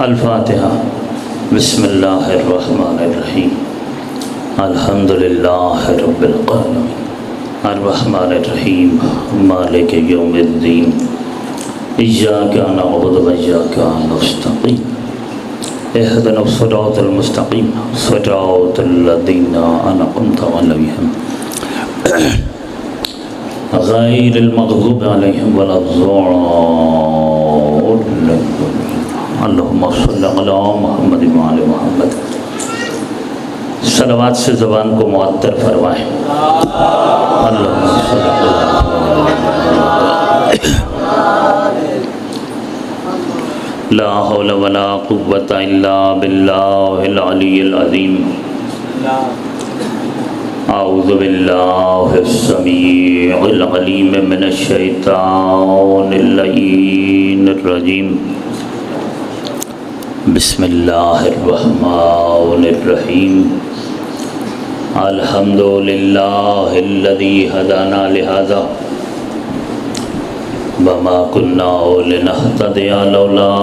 الفاتحہ۔ بسم اللہ الرحمن الرحیم۔ الحمدللہ رب العالمین الرحمن الرحیم مالک یوم الدین ایاک نعبد و ایاک نستعین اہدنا الصراط المستقیم صراط الذین انعمت علیہم غیر المغضوب علیہم ولا الضالین۔ اللہم صلی علی محمد وعلی محمد۔ صلوات سے زبان کو معطر فرمائیں۔ اللہم صلی علی محمد۔ لا حول ولا قوة الا باللہ العلی العظیم۔ اعوذ باللہ السمیع العلیم من الشیطان اللعین الرجیم۔ بسم اللہ الرحمن الرحیم۔ الحمدللہ الذی ہدانا لہذا وما كنا لنهتدی لولا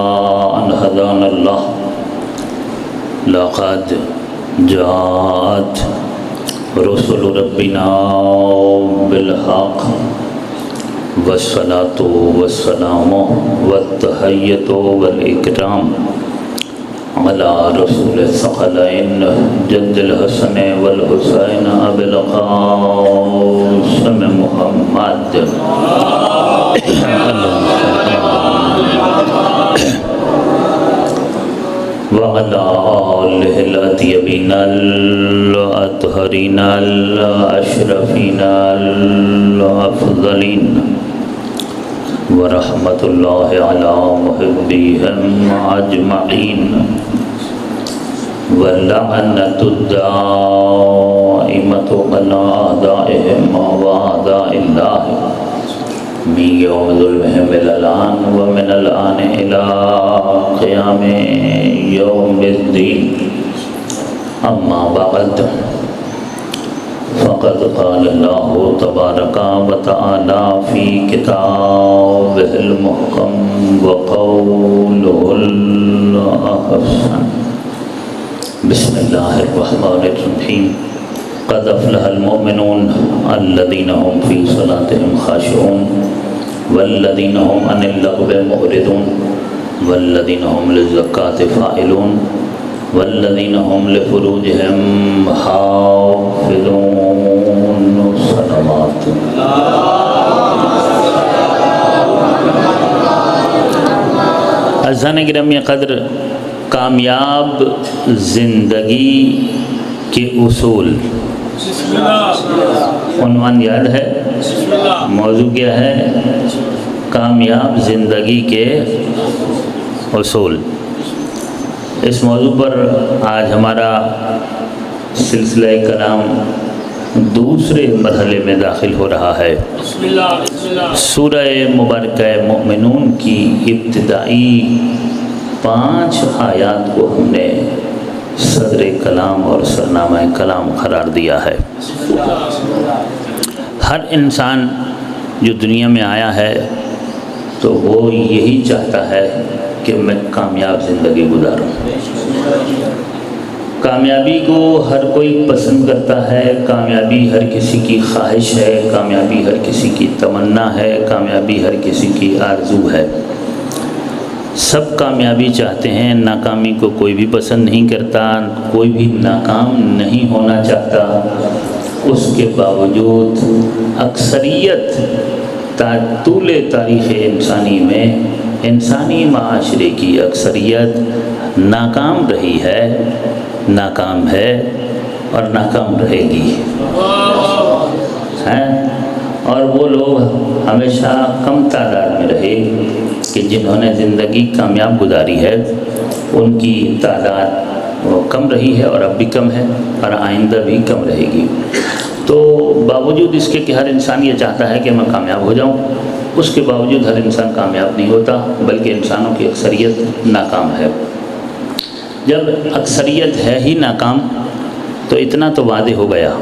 ان ہدانا اللہ لقد جاءت رسل ربنا بالحق والصلاة والسلام والتحیۃ والاکرام على رسول الثقلین جد الحسن والحسین ابی القاسم محمد وعلى آلہ الأطیبین الأطہرین الأشرفین الأفضلین ورحمۃ اللہ علی محبیہم اجمعین واللعنۃ الدائمۃ علی اعدائہم واعداء اللہ من یوم ظلمہم الآن ومن الآن الی قیام یوم الدین۔ اما بعد فقد قال اللہ تبارک و تعالی فی کتابہ المحکم وقولہ الاحسن۔ بسم اللہ الرحمن الرحیم۔ قد افلح المؤمنون الذین هم فی صلاتهم خاشعون والذین هم عن اللغو معرضون والذین هم للزکاة فاعلون والذین هم لفروجهم حافظون۔ صلوات۔ عزیزان گرامی قدر، کامیاب زندگی کے اصول، عنوان یاد ہے؟ موضوع کیا ہے؟ کامیاب زندگی کے اصول۔ اس موضوع پر آج ہمارا سلسلہ کلام دوسرے مرحلے میں داخل ہو رہا ہے۔ سورہ مبارکہ مومنون کی ابتدائی 5 آیات کو ہم نے صدر کلام اور سرنامہ کلام قرار دیا ہے۔ ہر انسان جو دنیا میں آیا ہے تو وہ یہی چاہتا ہے کہ میں کامیاب زندگی گزاروں۔ کامیابی کو ہر کوئی پسند کرتا ہے، کامیابی ہر کسی کی خواہش ہے، کامیابی ہر کسی کی تمنا ہے، کامیابی ہر کسی کی آرزو ہے۔ سب کامیابی چاہتے ہیں، ناکامی کو کوئی بھی پسند نہیں کرتا، کوئی بھی ناکام نہیں ہونا چاہتا۔ اس کے باوجود اکثریت طول تاریخ انسانی میں انسانی معاشرے کی اکثریت ناکام رہی ہے، ناکام ہے اور ناکام رہے گی۔ اور وہ لوگ ہمیشہ کم تعداد میں رہے کہ جنہوں نے زندگی کامیاب گزاری ہے، ان کی تعداد کم رہی ہے اور اب بھی کم ہے اور آئندہ بھی کم رہے گی۔ تو باوجود اس کے کہ ہر انسان یہ چاہتا ہے کہ میں کامیاب ہو جاؤں، اس کے باوجود ہر انسان کامیاب نہیں ہوتا، بلکہ انسانوں کی اکثریت ناکام ہے۔ جب اکثریت ہے ہی ناکام تو اتنا تو واضح ہو گیا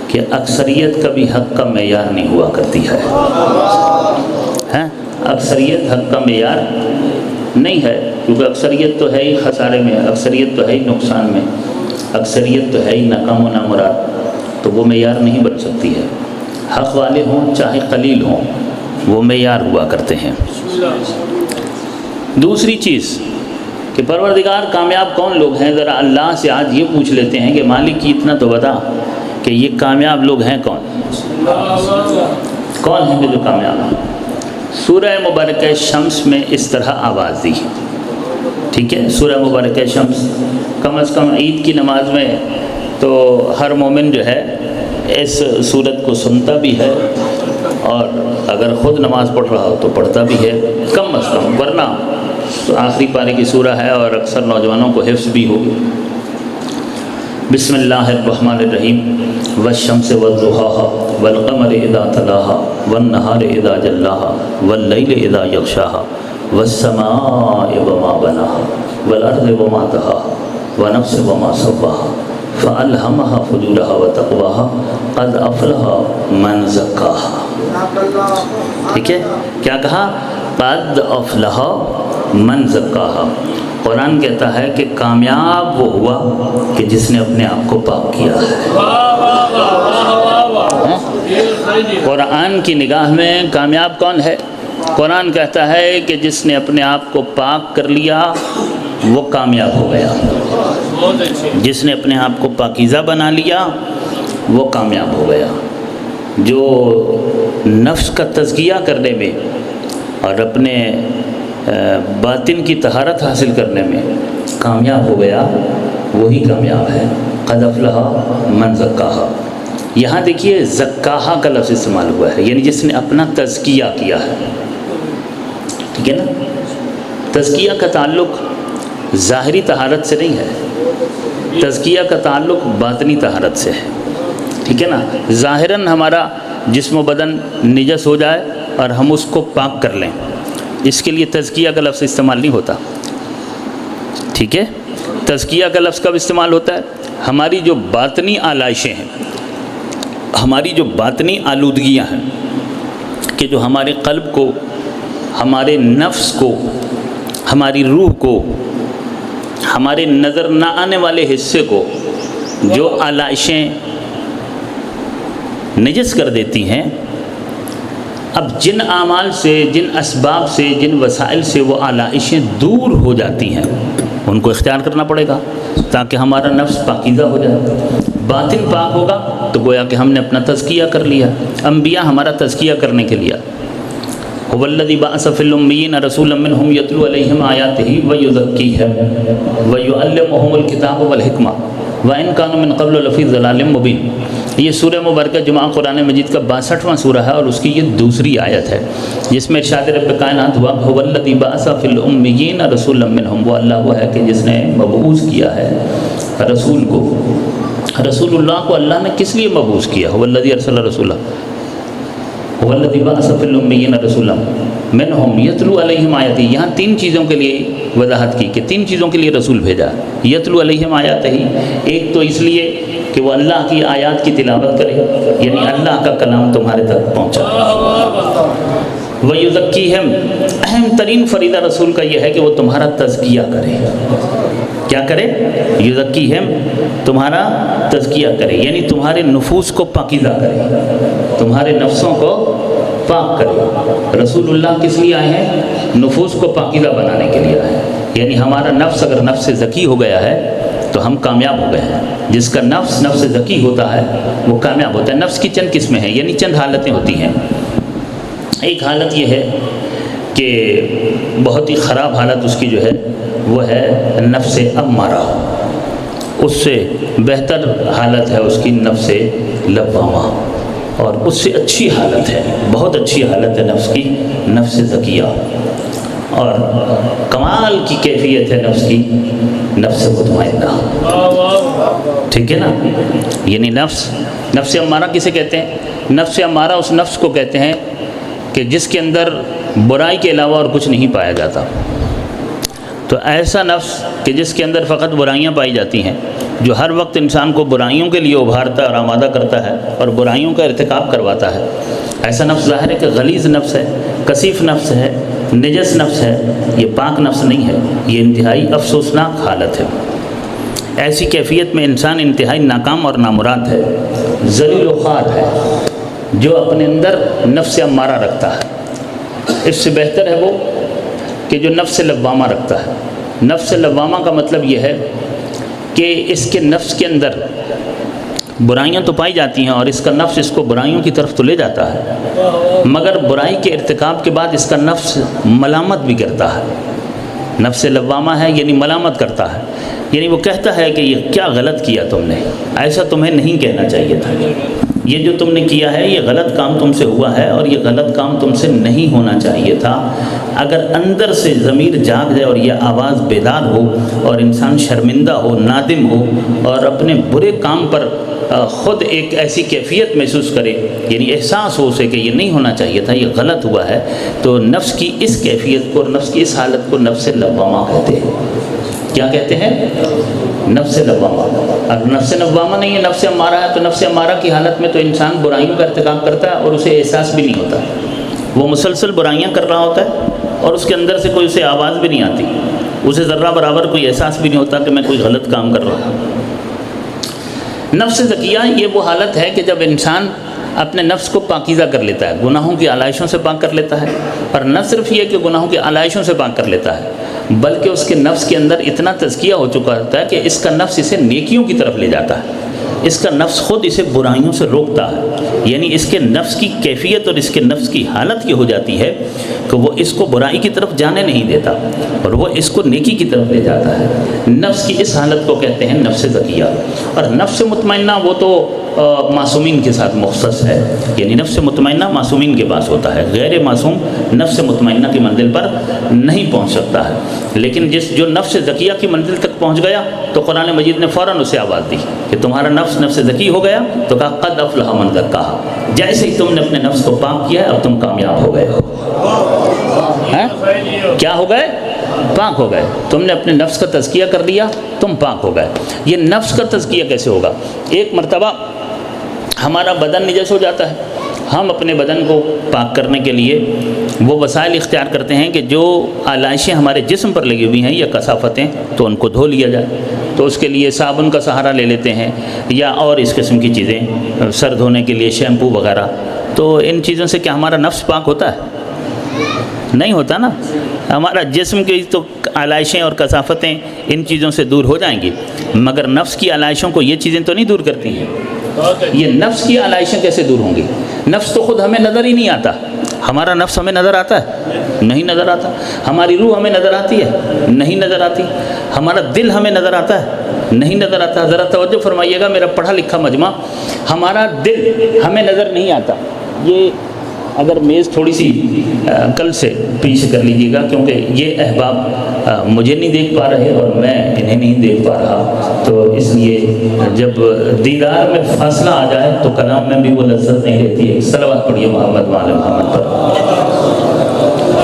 کہ اکثریت کبھی حق کا معیار نہیں ہوا کرتی ہے۔ اکثریت حق کا معیار نہیں ہے، کیونکہ اکثریت تو ہے ہی خسارے میں، اکثریت تو ہے ہی نقصان میں، اکثریت تو ہے ہی ناکام و نامراد، تو وہ معیار نہیں بن سکتی ہے۔ حق والے ہوں چاہے قلیل ہوں، وہ معیار ہوا کرتے ہیں۔ دوسری چیز کہ پروردگار کامیاب کون لوگ ہیں، ذرا اللہ سے آج یہ پوچھ لیتے ہیں کہ مالک کی اتنا تو بتا کہ یہ کامیاب لوگ ہیں کون ہیں کہ جو کامیاب ہیں۔ سورہ مبارکہ شمس میں اس طرح آواز دی، ٹھیک ہے، سورہ مبارکہ شمس کم از کم عید کی نماز میں تو ہر مومن جو ہے اس سورت کو سنتا بھی ہے، اور اگر خود نماز پڑھ رہا ہو تو پڑھتا بھی ہے کم از کم، ورنہ تو آخری پارے کی سورہ ہے اور اکثر نوجوانوں کو حفظ بھی ہو۔ بسم اللہ الرحمن الرحیم، والشمس والضحاها والقمر اذا تلاها والنہار اذا جلاها واللیل اذا یغشاها والسماء وما بناها والارض وما طحاها ونفس وما سواها فألہمها فجورها وتقواها قد افلح من زکاها۔ ٹھیک ہے، کیا کہا؟ قد افلح من زکاها۔ قرآن کہتا ہے کہ کامیاب وہ ہوا کہ جس نے اپنے آپ کو پاک کیا ہے۔ قرآن کی نگاہ میں کامیاب کون ہے؟ قرآن کہتا ہے کہ جس نے اپنے آپ کو پاک کر لیا وہ کامیاب ہو گیا، جس نے اپنے آپ کو پاکیزہ بنا لیا وہ کامیاب ہو گیا۔ جو نفس کا تزکیہ کرنے میں اور اپنے باطن کی طہارت حاصل کرنے میں کامیاب ہو گیا وہی کامیاب ہے۔ قد افلح من زکاہا، یہاں دیکھیے زکاہا کا لفظ استعمال ہوا ہے، یعنی جس نے اپنا تزکیہ کیا ہے، ٹھیک ہے نا۔ تزکیہ کا تعلق ظاہری طہارت سے نہیں ہے، تزکیہ کا تعلق باطنی طہارت سے ہے، ٹھیک ہے نا۔ ظاہراً ہمارا جسم و بدن نجس ہو جائے اور ہم اس کو پاک کر لیں، اس کے لیے تزکیہ کا لفظ استعمال نہیں ہوتا، ٹھیک ہے۔ تزکیہ کا لفظ کب استعمال ہوتا ہے؟ ہماری جو باطنی آلائشیں ہیں، ہماری جو باطنی آلودگیاں ہیں، کہ جو ہمارے قلب کو، ہمارے نفس کو، ہماری روح کو، ہمارے نظر نہ آنے والے حصے کو جو آلائشیں نجس کر دیتی ہیں، اب جن اعمال سے، جن اسباب سے، جن وسائل سے وہ آلائشیں دور ہو جاتی ہیں ان کو اختیار کرنا پڑے گا تاکہ ہمارا نفس پاکیزہ ہو جائے۔ باطن پاک ہوگا تو گویا کہ ہم نے اپنا تزکیہ کر لیا۔ انبیاء ہمارا تزکیہ کرنے کے لیے، هو الذی بعث فی الامیین رسولا منہم یتلو علیہم آیاتہ ویزکیہم ویعلمہم الکتاب والحکمہ وان کانوا من قبل لفی ضلال مبین۔ یہ سورہ مبارکہ جمعہ قرآن مجید کا 62واں سورہ ہے اور اس کی یہ دوسری آیت ہے جس میں ارشاد رب کائنات ہوا، هو الذی بعث فی الامیین رسولا منہم، وہ اللہ وہ ہے کہ جس نے مبعوث کیا ہے رسول کو۔ رسول اللہ کو اللہ نے کس لیے مبعوث کیا؟ هو الذی ارسل رسولہ، هو الذی بعث فی الامیین رسولا منہم یتلو علیہم آیاتہ۔ یہاں تین چیزوں کے لیے وضاحت کی کہ تین چیزوں کے لیے رسول بھیجا۔ یتلو علیہم آیاتہ، ایک تو اس لیے کہ وہ اللہ کی آیات کی تلاوت کرے، یعنی اللہ کا کلام تمہارے تک پہنچا۔ وَيُزَكِّيهِمْ، اہم ترین فریضہ رسول کا یہ ہے کہ وہ تمہارا تزکیہ کرے۔ کیا کرے؟ یُزَكِّيهِمْ، تمہارا تزکیہ کرے، یعنی تمہارے نفوس کو پاکیزہ کرے، تمہارے نفسوں کو پاک کرے۔ رسول اللہ کس لیے آئے ہیں؟ نفوس کو پاکیزہ بنانے کے لیے آئے ہیں، یعنی ہمارا نفس اگر نفس ذکی ہو گیا ہے تو ہم کامیاب ہو گئے ہیں۔ جس کا نفس ذکی ہوتا ہے وہ کامیاب ہوتا ہے۔ نفس کی چند قسمیں ہیں، یعنی چند حالتیں ہوتی ہیں۔ ایک حالت یہ ہے کہ بہت ہی خراب حالت اس کی جو ہے وہ ہے نفس امارہ، اس سے بہتر حالت ہے اس کی نفس لوامہ، اور اس سے اچھی حالت ہے، بہت اچھی حالت ہے نفس کی، نفس ذکیہ، اور کمال کی کیفیت ہے نفس کی، نفس مطمئنہ، ٹھیک ہے نا۔ یعنی نفس امارہ کسے کہتے ہیں؟ نفس امارہ اس نفس کو کہتے ہیں کہ جس کے اندر برائی کے علاوہ اور کچھ نہیں پایا جاتا۔ تو ایسا نفس کہ جس کے اندر فقط برائیاں پائی جاتی ہیں، جو ہر وقت انسان کو برائیوں کے لیے ابھارتا اور آمادہ کرتا ہے اور برائیوں کا ارتکاب کرواتا ہے، ایسا نفس ظاہر ہے کہ غلیظ نفس ہے، کثیف نفس ہے، نجس نفس ہے، یہ پاک نفس نہیں ہے، یہ انتہائی افسوسناک حالت ہے۔ ایسی کیفیت میں انسان انتہائی ناکام اور نامراد ہے، ذلیل و خوار ہے، جو اپنے اندر نفس امارہ رکھتا ہے۔ اس سے بہتر ہے وہ کہ جو نفس لوامہ رکھتا ہے۔ نفس لوامہ کا مطلب یہ ہے کہ اس کے نفس کے اندر برائیاں تو پائی جاتی ہیں اور اس کا نفس اس کو برائیوں کی طرف تو لے جاتا ہے، مگر برائی کے ارتکاب کے بعد اس کا نفس ملامت بھی کرتا ہے۔ نفس لوامہ ہے یعنی ملامت کرتا ہے، یعنی وہ کہتا ہے کہ یہ کیا غلط کیا تم نے، ایسا تمہیں نہیں کہنا چاہیے تھا، یہ جو تم نے کیا ہے یہ غلط کام تم سے ہوا ہے اور یہ غلط کام تم سے نہیں ہونا چاہیے تھا۔ اگر اندر سے ضمیر جاگ جائے اور یہ آواز بیدار ہو اور انسان شرمندہ ہو، نادم ہو اور اپنے برے کام پر خود ایک ایسی کیفیت محسوس کرے، یعنی احساس ہو اسے کہ یہ نہیں ہونا چاہیے تھا، یہ غلط ہوا ہے، تو نفس کی اس کیفیت کو اور نفس کی اس حالت کو نفس لوامہ کہتے ہیں۔ کیا کہتے ہیں؟ نفس لوامہ۔ اگر نفس لوامہ نہیں ہے، نفس امارہ ہے، تو نفس امارہ کی حالت میں تو انسان برائیوں کا ارتکاب کرتا ہے اور اسے احساس بھی نہیں ہوتا، وہ مسلسل برائیاں کر رہا ہوتا ہے اور اس کے اندر سے کوئی اسے آواز بھی نہیں آتی، اسے ذرہ برابر کوئی احساس بھی نہیں ہوتا کہ میں کوئی غلط کام کر رہا ہوں۔ نفس زکیہ یہ وہ حالت ہے کہ جب انسان اپنے نفس کو پاکیزہ کر لیتا ہے، گناہوں کی علائشوں سے پاک کر لیتا ہے، اور نہ صرف یہ کہ گناہوں کی علائشوں سے پاک کر لیتا ہے، بلکہ اس کے نفس کے اندر اتنا تزکیہ ہو چکا ہوتا ہے کہ اس کا نفس اسے نیکیوں کی طرف لے جاتا ہے، اس کا نفس خود اسے برائیوں سے روکتا ہے، یعنی اس کے نفس کی کیفیت اور اس کے نفس کی حالت یہ ہو جاتی ہے کہ وہ اس کو برائی کی طرف جانے نہیں دیتا اور وہ اس کو نیکی کی طرف لے جاتا ہے۔ نفس کی اس حالت کو کہتے ہیں نفس زکیہ۔ اور نفس مطمئنہ وہ تو معصومین کے ساتھ مختص ہے، یعنی نفس مطمئنہ معصومین کے پاس ہوتا ہے، غیر معصوم نفس مطمئنہ کی منزل پر نہیں پہنچ سکتا ہے۔ لیکن جو نفس زکیہ کی منزل تک پہنچ گیا تو قرآن مجید نے فوراً اسے آواز دی کہ تمہارا نفس زکی ہو گیا، تو کہا قد افلح من زکاہا، جیسے ہی تم نے اپنے نفس کو پاک کیا اب تم کامیاب ہو گئے ہو۔ کیا ہو گئے؟ پاک ہو گئے۔ تم نے اپنے نفس کا تزکیہ کر دیا، تم پاک ہو گئے۔ یہ نفس کا تزکیہ کیسے ہوگا؟ ایک مرتبہ ہمارا بدن نجس ہو جاتا ہے، ہم اپنے بدن کو پاک کرنے کے لیے وہ وسائل اختیار کرتے ہیں کہ جو علائشیں ہمارے جسم پر لگی ہوئی ہیں یا کثافتیں، تو ان کو دھو لیا جائے، تو اس کے لیے صابن کا سہارا لے لیتے ہیں یا اور اس قسم کی چیزیں، سر دھونے کے لیے شیمپو وغیرہ۔ تو ان چیزوں سے کیا ہمارا نفس پاک ہوتا ہے؟ نہیں ہوتا نا۔ ہمارا جسم کی تو علائشیں اور کثافتیں ان چیزوں سے دور ہو جائیں گی، مگر نفس کی علائشوں کو یہ چیزیں تو نہیں دور کرتی ہیں۔ یہ نفس کی علائشیں کیسے دور ہوں گی؟ نفس تو خود ہمیں نظر ہی نہیں آتا۔ ہمارا نفس ہمیں نظر آتا ہے؟ نہیں نظر آتا۔ ہماری روح ہمیں نظر آتی ہے؟ نہیں نظر آتی۔ ہمارا دل ہمیں نظر آتا ہے؟ نہیں نظر آتا۔ ذرا توجہ فرمائیے گا میرا پڑھا لکھا مجمع، ہمارا دل ہمیں نظر نہیں آتا۔ یہ اگر میز تھوڑی سی کل سے پیچھے کر لیجیے گا، کیونکہ یہ احباب مجھے نہیں دیکھ پا رہے اور میں انہیں نہیں دیکھ پا رہا، تو اس لیے جب دیدار میں فاصلہ آ جائے تو کلام میں بھی وہ لذت نہیں رہتی ہے۔ صلوات پڑھیے محمد وعلی محمد پر۔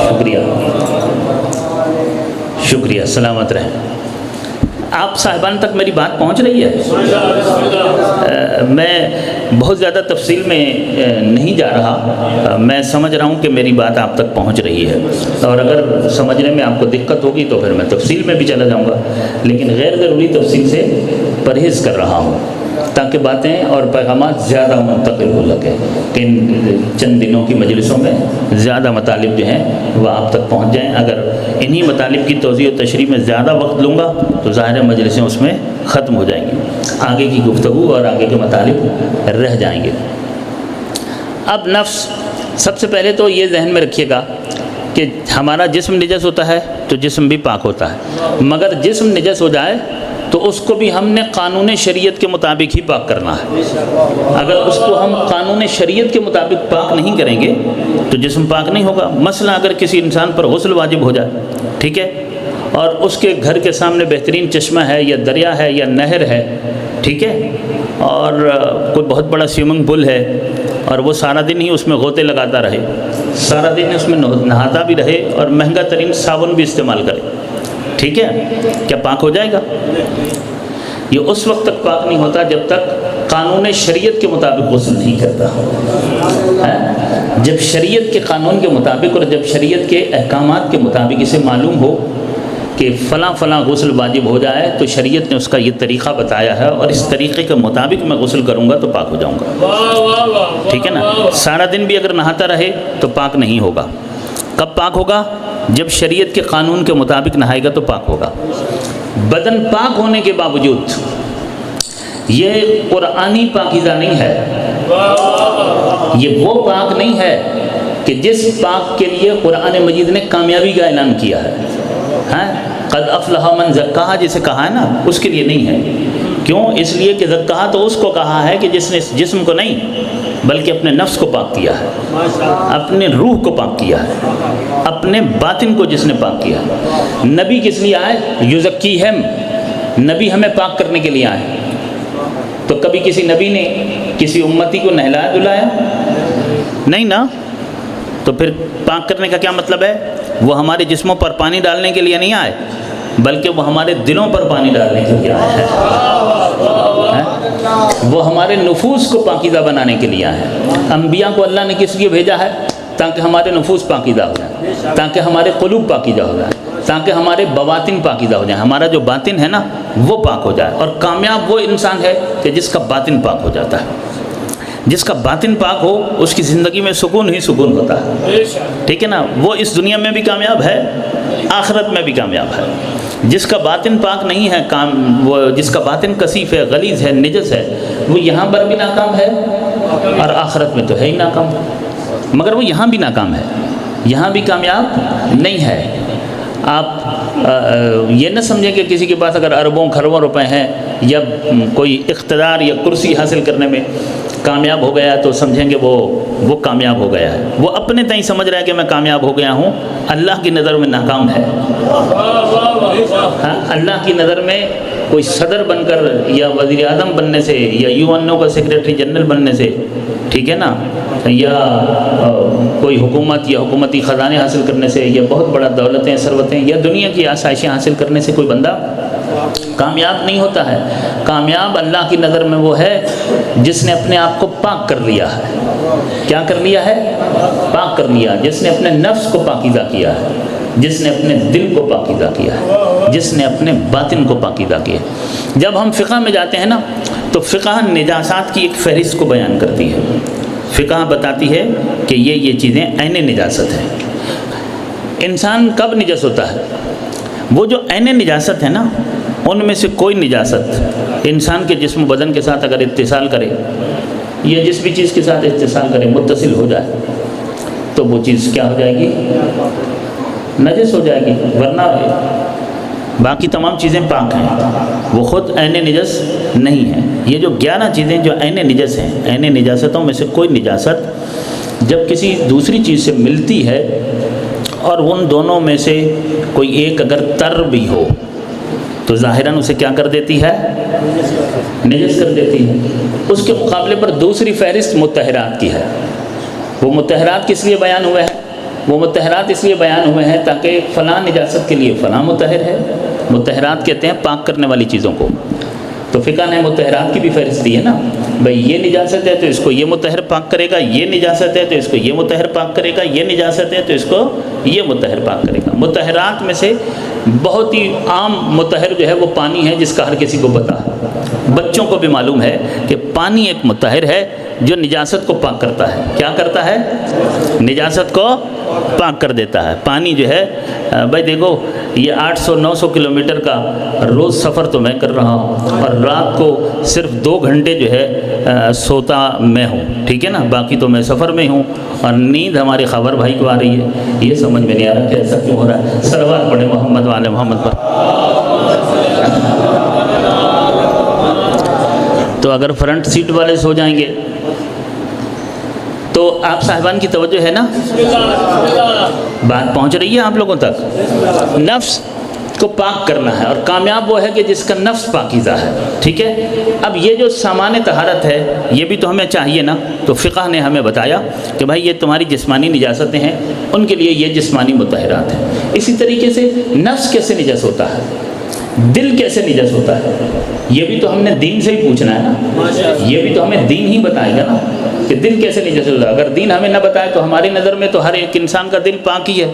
شکریہ شکریہ، سلامت رہیں۔ آپ صاحبان تک میری بات پہنچ رہی ہے؟ میں بہت زیادہ تفصیل میں نہیں جا رہا، میں سمجھ رہا ہوں کہ میری بات آپ تک پہنچ رہی ہے، اور اگر سمجھنے میں آپ کو دقت ہوگی تو پھر میں تفصیل میں بھی چلا جاؤں گا، لیکن غیر ضروری تفصیل سے پرہیز کر رہا ہوں تاکہ باتیں اور پیغامات زیادہ منتقل ہو سکیں، کہ چند دنوں کی مجلسوں میں زیادہ مطالب جو ہیں وہ آپ تک پہنچ جائیں۔ اگر انہی مطالب کی توضیح و تشریح میں زیادہ وقت لوں گا تو ظاہر مجلسیں اس میں ختم ہو جائیں گی، آگے کی گفتگو اور آگے کے مطالب رہ جائیں گے۔ اب نفس، سب سے پہلے تو یہ ذہن میں رکھیے گا کہ ہمارا جسم نجس ہوتا ہے تو جسم بھی پاک ہوتا ہے، مگر جسم نجس ہو جائے تو اس کو بھی ہم نے قانون شریعت کے مطابق ہی پاک کرنا ہے۔ اگر اس کو ہم قانون شریعت کے مطابق پاک نہیں کریں گے تو جسم پاک نہیں ہوگا۔ مثلا اگر کسی انسان پر غسل واجب ہو جائے، ٹھیک ہے، اور اس کے گھر کے سامنے بہترین چشمہ ہے یا دریا ہے یا نہر ہے، ٹھیک ہے، اور کوئی بہت بڑا سوئمنگ پول ہے، اور وہ سارا دن ہی اس میں غوطے لگاتا رہے، سارا دن اس میں نہاتا بھی رہے اور مہنگا ترین صابن بھی استعمال کرے، ٹھیک ہے، کیا پاک ہو جائے گا؟ یہ اس وقت تک پاک نہیں ہوتا جب تک قانون شریعت کے مطابق غسل نہیں کرتا۔ جب شریعت کے قانون کے مطابق اور جب شریعت کے احکامات کے مطابق اسے معلوم ہو کہ فلاں فلاں غسل واجب ہو جائے تو شریعت نے اس کا یہ طریقہ بتایا ہے اور اس طریقے کے مطابق میں غسل کروں گا تو پاک ہو جاؤں گا، ٹھیک ہے نا۔ سارا دن بھی اگر نہاتا رہے تو پاک نہیں ہوگا۔ کب پاک ہوگا؟ جب شریعت کے قانون کے مطابق نہائے گا تو پاک ہوگا۔ بدن پاک ہونے کے باوجود یہ قرآنی پاکیزہ نہیں ہے، یہ وہ پاک نہیں ہے کہ جس پاک کے لیے قرآن مجید نے کامیابی کا اعلان کیا ہے۔ ہاں، قد افلح من زکاہا جسے کہا ہے نا، اس کے لیے نہیں ہے۔ کیوں؟ اس لیے کہ زکاہا تو اس کو کہا ہے کہ جس نے اس جسم کو نہیں بلکہ اپنے نفس کو پاک کیا ہے، اپنے روح کو پاک کیا ہے، اپنے باطن کو جس نے پاک کیا ہے۔ نبی کس لیے آئے؟ یزکیہم، نبی ہمیں پاک کرنے کے لیے آئے۔ تو کبھی کسی نبی نے کسی امتی کو نہلایا دھلایا؟ نہیں نا۔ تو پھر پاک کرنے کا کیا مطلب ہے؟ وہ ہمارے جسموں پر پانی ڈالنے کے لیے نہیں آئے بلکہ وہ ہمارے دلوں پر پانی ڈالنے کے لیے آئے ہیں، وہ ہمارے نفوس کو پاکیزہ بنانے کے لیے آئے ہیں۔ انبیاء کو اللہ نے کس لیے بھیجا ہے؟ تاکہ ہمارے نفوس پاکیزہ ہو جائیں، تاکہ ہمارے قلوب پاکیزہ ہو جائیں، تاکہ ہمارے بواطن پاکیزہ ہو جائیں، ہمارا جو باطن ہے نا وہ پاک ہو جائے۔ اور کامیاب وہ انسان ہے کہ جس کا باطن پاک ہو جاتا ہے۔ جس کا باطن پاک ہو اس کی زندگی میں سکون ہی سکون ہوتا ہے، ٹھیک ہے نا۔ وہ اس دنیا میں بھی کامیاب ہے، آخرت میں بھی کامیاب ہے۔ جس کا باطن پاک نہیں ہے، وہ جس کا باطن کثیف ہے، غلیظ ہے، نجس ہے، وہ یہاں پر بھی ناکام ہے اور آخرت میں تو ہے ہی ناکام۔ مگر وہ یہاں بھی ناکام ہے، یہاں بھی کامیاب نہیں ہے۔ آپ یہ نہ سمجھیں کہ کسی کے پاس اگر اربوں کھربوں روپے ہیں یا کوئی اقتدار یا کرسی حاصل کرنے میں کامیاب ہو گیا تو سمجھیں گے وہ کامیاب ہو گیا ہے۔ وہ اپنے تئیں سمجھ رہا ہے کہ میں کامیاب ہو گیا ہوں، اللہ کی نظر میں ناکام ہے۔ ہاں، اللہ کی نظر میں کوئی صدر بن کر یا وزیر اعظم بننے سے یا UN کا سیکریٹری جنرل بننے سے، ٹھیک ہے نا، یا کوئی حکومت یا حکومتی خزانے حاصل کرنے سے یا بہت بڑا دولتیں ثروتیں یا دنیا کی آسائشیں حاصل کرنے سے کوئی بندہ کامیاب نہیں ہوتا ہے۔ کامیاب اللہ کی نظر میں وہ ہے جس نے اپنے آپ کو پاک کر لیا ہے۔ کیا کر لیا ہے؟ پاک کر لیا۔ جس نے اپنے نفس کو پاکیزہ کیا ہے، جس نے اپنے دل کو پاکیزہ کیا ہے، جس نے اپنے باطن کو پاکیزہ کیا ہے۔ جب ہم فقہ میں جاتے ہیں نا تو فقہ نجاسات کی ایک فہرست کو بیان کرتی ہے۔ فقہ بتاتی ہے کہ یہ چیزیں عین نجاست ہیں۔ انسان کب نجس ہوتا ہے؟ وہ جو عین نجاست ہے نا، ان میں سے کوئی نجاست انسان کے جسم و بدن کے ساتھ اگر اتصال کرے یا جس بھی چیز کے ساتھ اتصال کرے، متصل ہو جائے تو وہ چیز کیا ہو جائے گی؟ نجس ہو جائے گی۔ ورنہ باقی تمام چیزیں پاک ہیں، وہ خود عین نجس نہیں ہیں۔ یہ جو 11 چیزیں جو عین نجس ہیں، عین نجاستوں میں سے کوئی نجاست جب کسی دوسری چیز سے ملتی ہے اور ان دونوں میں سے کوئی ایک اگر تر بھی ہو تو ظاہراً اسے کیا کر دیتی ہے؟ نجس کر دیتی ہے۔ اس کے مقابلے پر دوسری فہرست مطہرات کی ہے۔ وہ مطہرات کس لیے بیان ہوئے ہیں؟ وہ مطہرات اس لیے بیان ہوئے ہیں تاکہ فلاں نجاست کے لیے فلاں مطہر ہے۔ مطہرات کہتے ہیں پاک کرنے والی چیزوں کو۔ تو فقہ نے مطہرات کی بھی فہرست دی ہے نا، بھئی یہ نجاست ہے تو اس کو یہ مطہر پاک کرے گا، یہ نجاست ہے تو اس کو یہ مطہر پاک کرے گا، یہ نجاست ہے تو اس کو یہ مطہر پاک کرے گا۔ مطہرات میں سے بہت ہی عام مطہر جو ہے وہ پانی ہے، جس کا ہر کسی کو پتہ ہے۔ بچوں کو بھی معلوم ہے کہ پانی ایک مطہر ہے جو نجاست کو پاک کرتا ہے۔ کیا کرتا ہے؟ نجاست کو پاک کر دیتا ہے۔ پانی جو ہے بھائی دیکھو، یہ 800-900 کلومیٹر کا روز سفر تو میں کر رہا ہوں اور رات کو صرف 2 گھنٹے جو ہے سوتا میں ہوں، ٹھیک ہے نا، باقی تو میں سفر میں ہوں اور نیند ہمارے خبر بھائی کو آ رہی ہے۔ یہ سمجھ میں نہیں آ رہا کہ ایسا کیوں ہو رہا ہے۔ صلوات پڑھیں محمد وعلی محمد پر۔ تو اگر فرنٹ سیٹ والے سو جائیں گے تو آپ صاحبان کی توجہ ہے نا، بات پہنچ رہی ہے آپ لوگوں تک۔ نفس کو پاک کرنا ہے اور کامیاب وہ ہے کہ جس کا نفس پاکیزہ ہے، ٹھیک ہے۔ اب یہ جو سامان طہارت ہے یہ بھی تو ہمیں چاہیے نا، تو فقہ نے ہمیں بتایا کہ بھائی یہ تمہاری جسمانی نجاستیں ہیں، ان کے لیے یہ جسمانی مطہرات ہیں۔ اسی طریقے سے نفس کیسے نجس ہوتا ہے؟ دل کیسے نجس ہوتا ہے؟ یہ بھی تو ہم نے دین سے ہی پوچھنا ہے نا، یہ بھی تو ہمیں دین ہی بتائے گا نا کہ دل کیسے نجس ہوتا ہے۔ اگر دین ہمیں نہ بتائے تو ہماری نظر میں تو ہر ایک انسان کا دل پاک ہی ہے،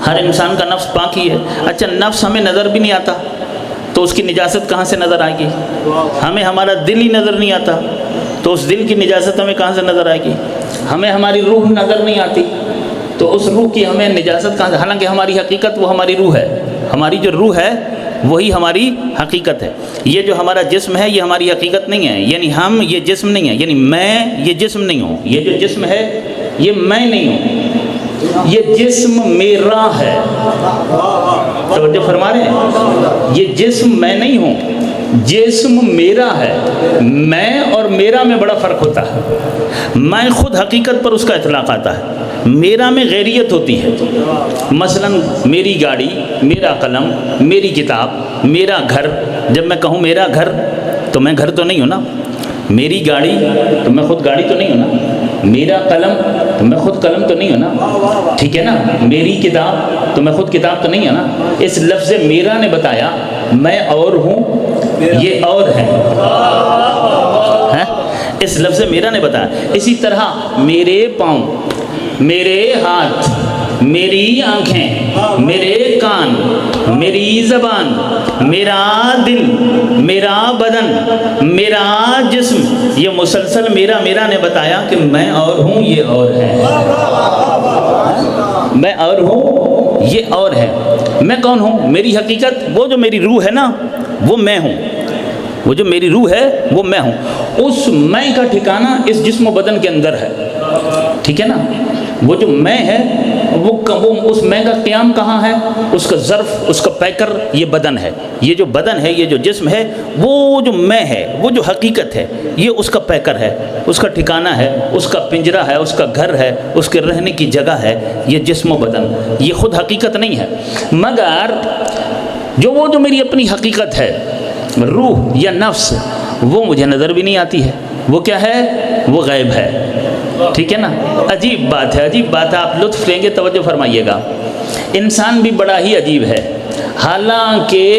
ہر انسان کا نفس پاک ہی ہے۔ اچھا نفس ہمیں نظر بھی نہیں آتا تو اس کی نجاست کہاں سے نظر آئے گی؟ ہمیں ہمارا دل ہی نظر نہیں آتا تو اس دل کی نجاست ہمیں کہاں سے نظر آئے گی؟ ہمیں ہماری روح نظر نہیں آتی تو اس روح کی ہمیں نجاست کہاں سے؟ حالانکہ ہماری حقیقت وہ ہماری روح ہے، ہماری جو روح ہے وہی ہماری حقیقت ہے۔ یہ جو ہمارا جسم ہے یہ ہماری حقیقت نہیں ہے، یعنی ہم یہ جسم نہیں ہے، یعنی میں یہ جسم نہیں ہوں، یہ جو جسم ہے یہ میں نہیں ہوں، یہ جسم میرا ہے۔ توجہ فرما رہے ہیں؟ یہ جسم میں نہیں ہوں، جسم میرا ہے۔ میں اور میرا میں بڑا فرق ہوتا ہے۔ میں خود حقیقت پر اس کا اطلاق آتا ہے، میرا میں غیریت ہوتی ہے۔ مثلا میری گاڑی، میرا قلم، میری کتاب، میرا گھر۔ جب میں کہوں میرا گھر تو میں گھر تو نہیں ہوں نا، میری گاڑی تو میں خود گاڑی تو نہیں ہوں نا، میرا قلم تو میں خود قلم تو نہیں ہوں نا، ٹھیک ہے نا، میری کتاب تو میں خود کتاب تو نہیں ہوں نا۔ اس لفظ میرا نے بتایا میں اور ہوں، یہ اور ہے، اس لفظ میرا نے بتایا۔ اسی طرح میرے پاؤں، میرے ہاتھ، میری آنکھیں، میرے کان، میری زبان، میرا دل، میرا بدن، میرا جسم، یہ مسلسل میرا میرا نے بتایا کہ میں اور ہوں، یہ اور ہے، میں اور ہوں، یہ اور ہے۔ میں کون ہوں؟ میری حقیقت وہ جو میری روح ہے نا وہ میں ہوں، وہ جو میری روح ہے وہ میں ہوں۔ اس میں کا ٹھکانہ اس جسم و بدن کے اندر ہے، ٹھیک ہے نا۔ وہ جو میں ہے وہ اس میں کا قیام کہاں ہے؟ اس کا ظرف، اس کا پیکر یہ بدن ہے۔ یہ جو بدن ہے، یہ جو جسم ہے، وہ جو میں ہے، وہ جو حقیقت ہے، یہ اس کا پیکر ہے، اس کا ٹھکانہ ہے، اس کا پنجرہ ہے، اس کا گھر ہے، اس کے رہنے کی جگہ ہے۔ یہ جسم و بدن یہ خود حقیقت نہیں ہے، مگر وہ جو میری اپنی حقیقت ہے، روح یا نفس، وہ مجھے نظر بھی نہیں آتی ہے۔ وہ کیا ہے؟ وہ غیب ہے، ٹھیک ہے نا۔ عجیب بات ہے، عجیب بات ہے، آپ لطف لیں گے، توجہ فرمائیے گا۔ انسان بھی بڑا ہی عجیب ہے، حالانکہ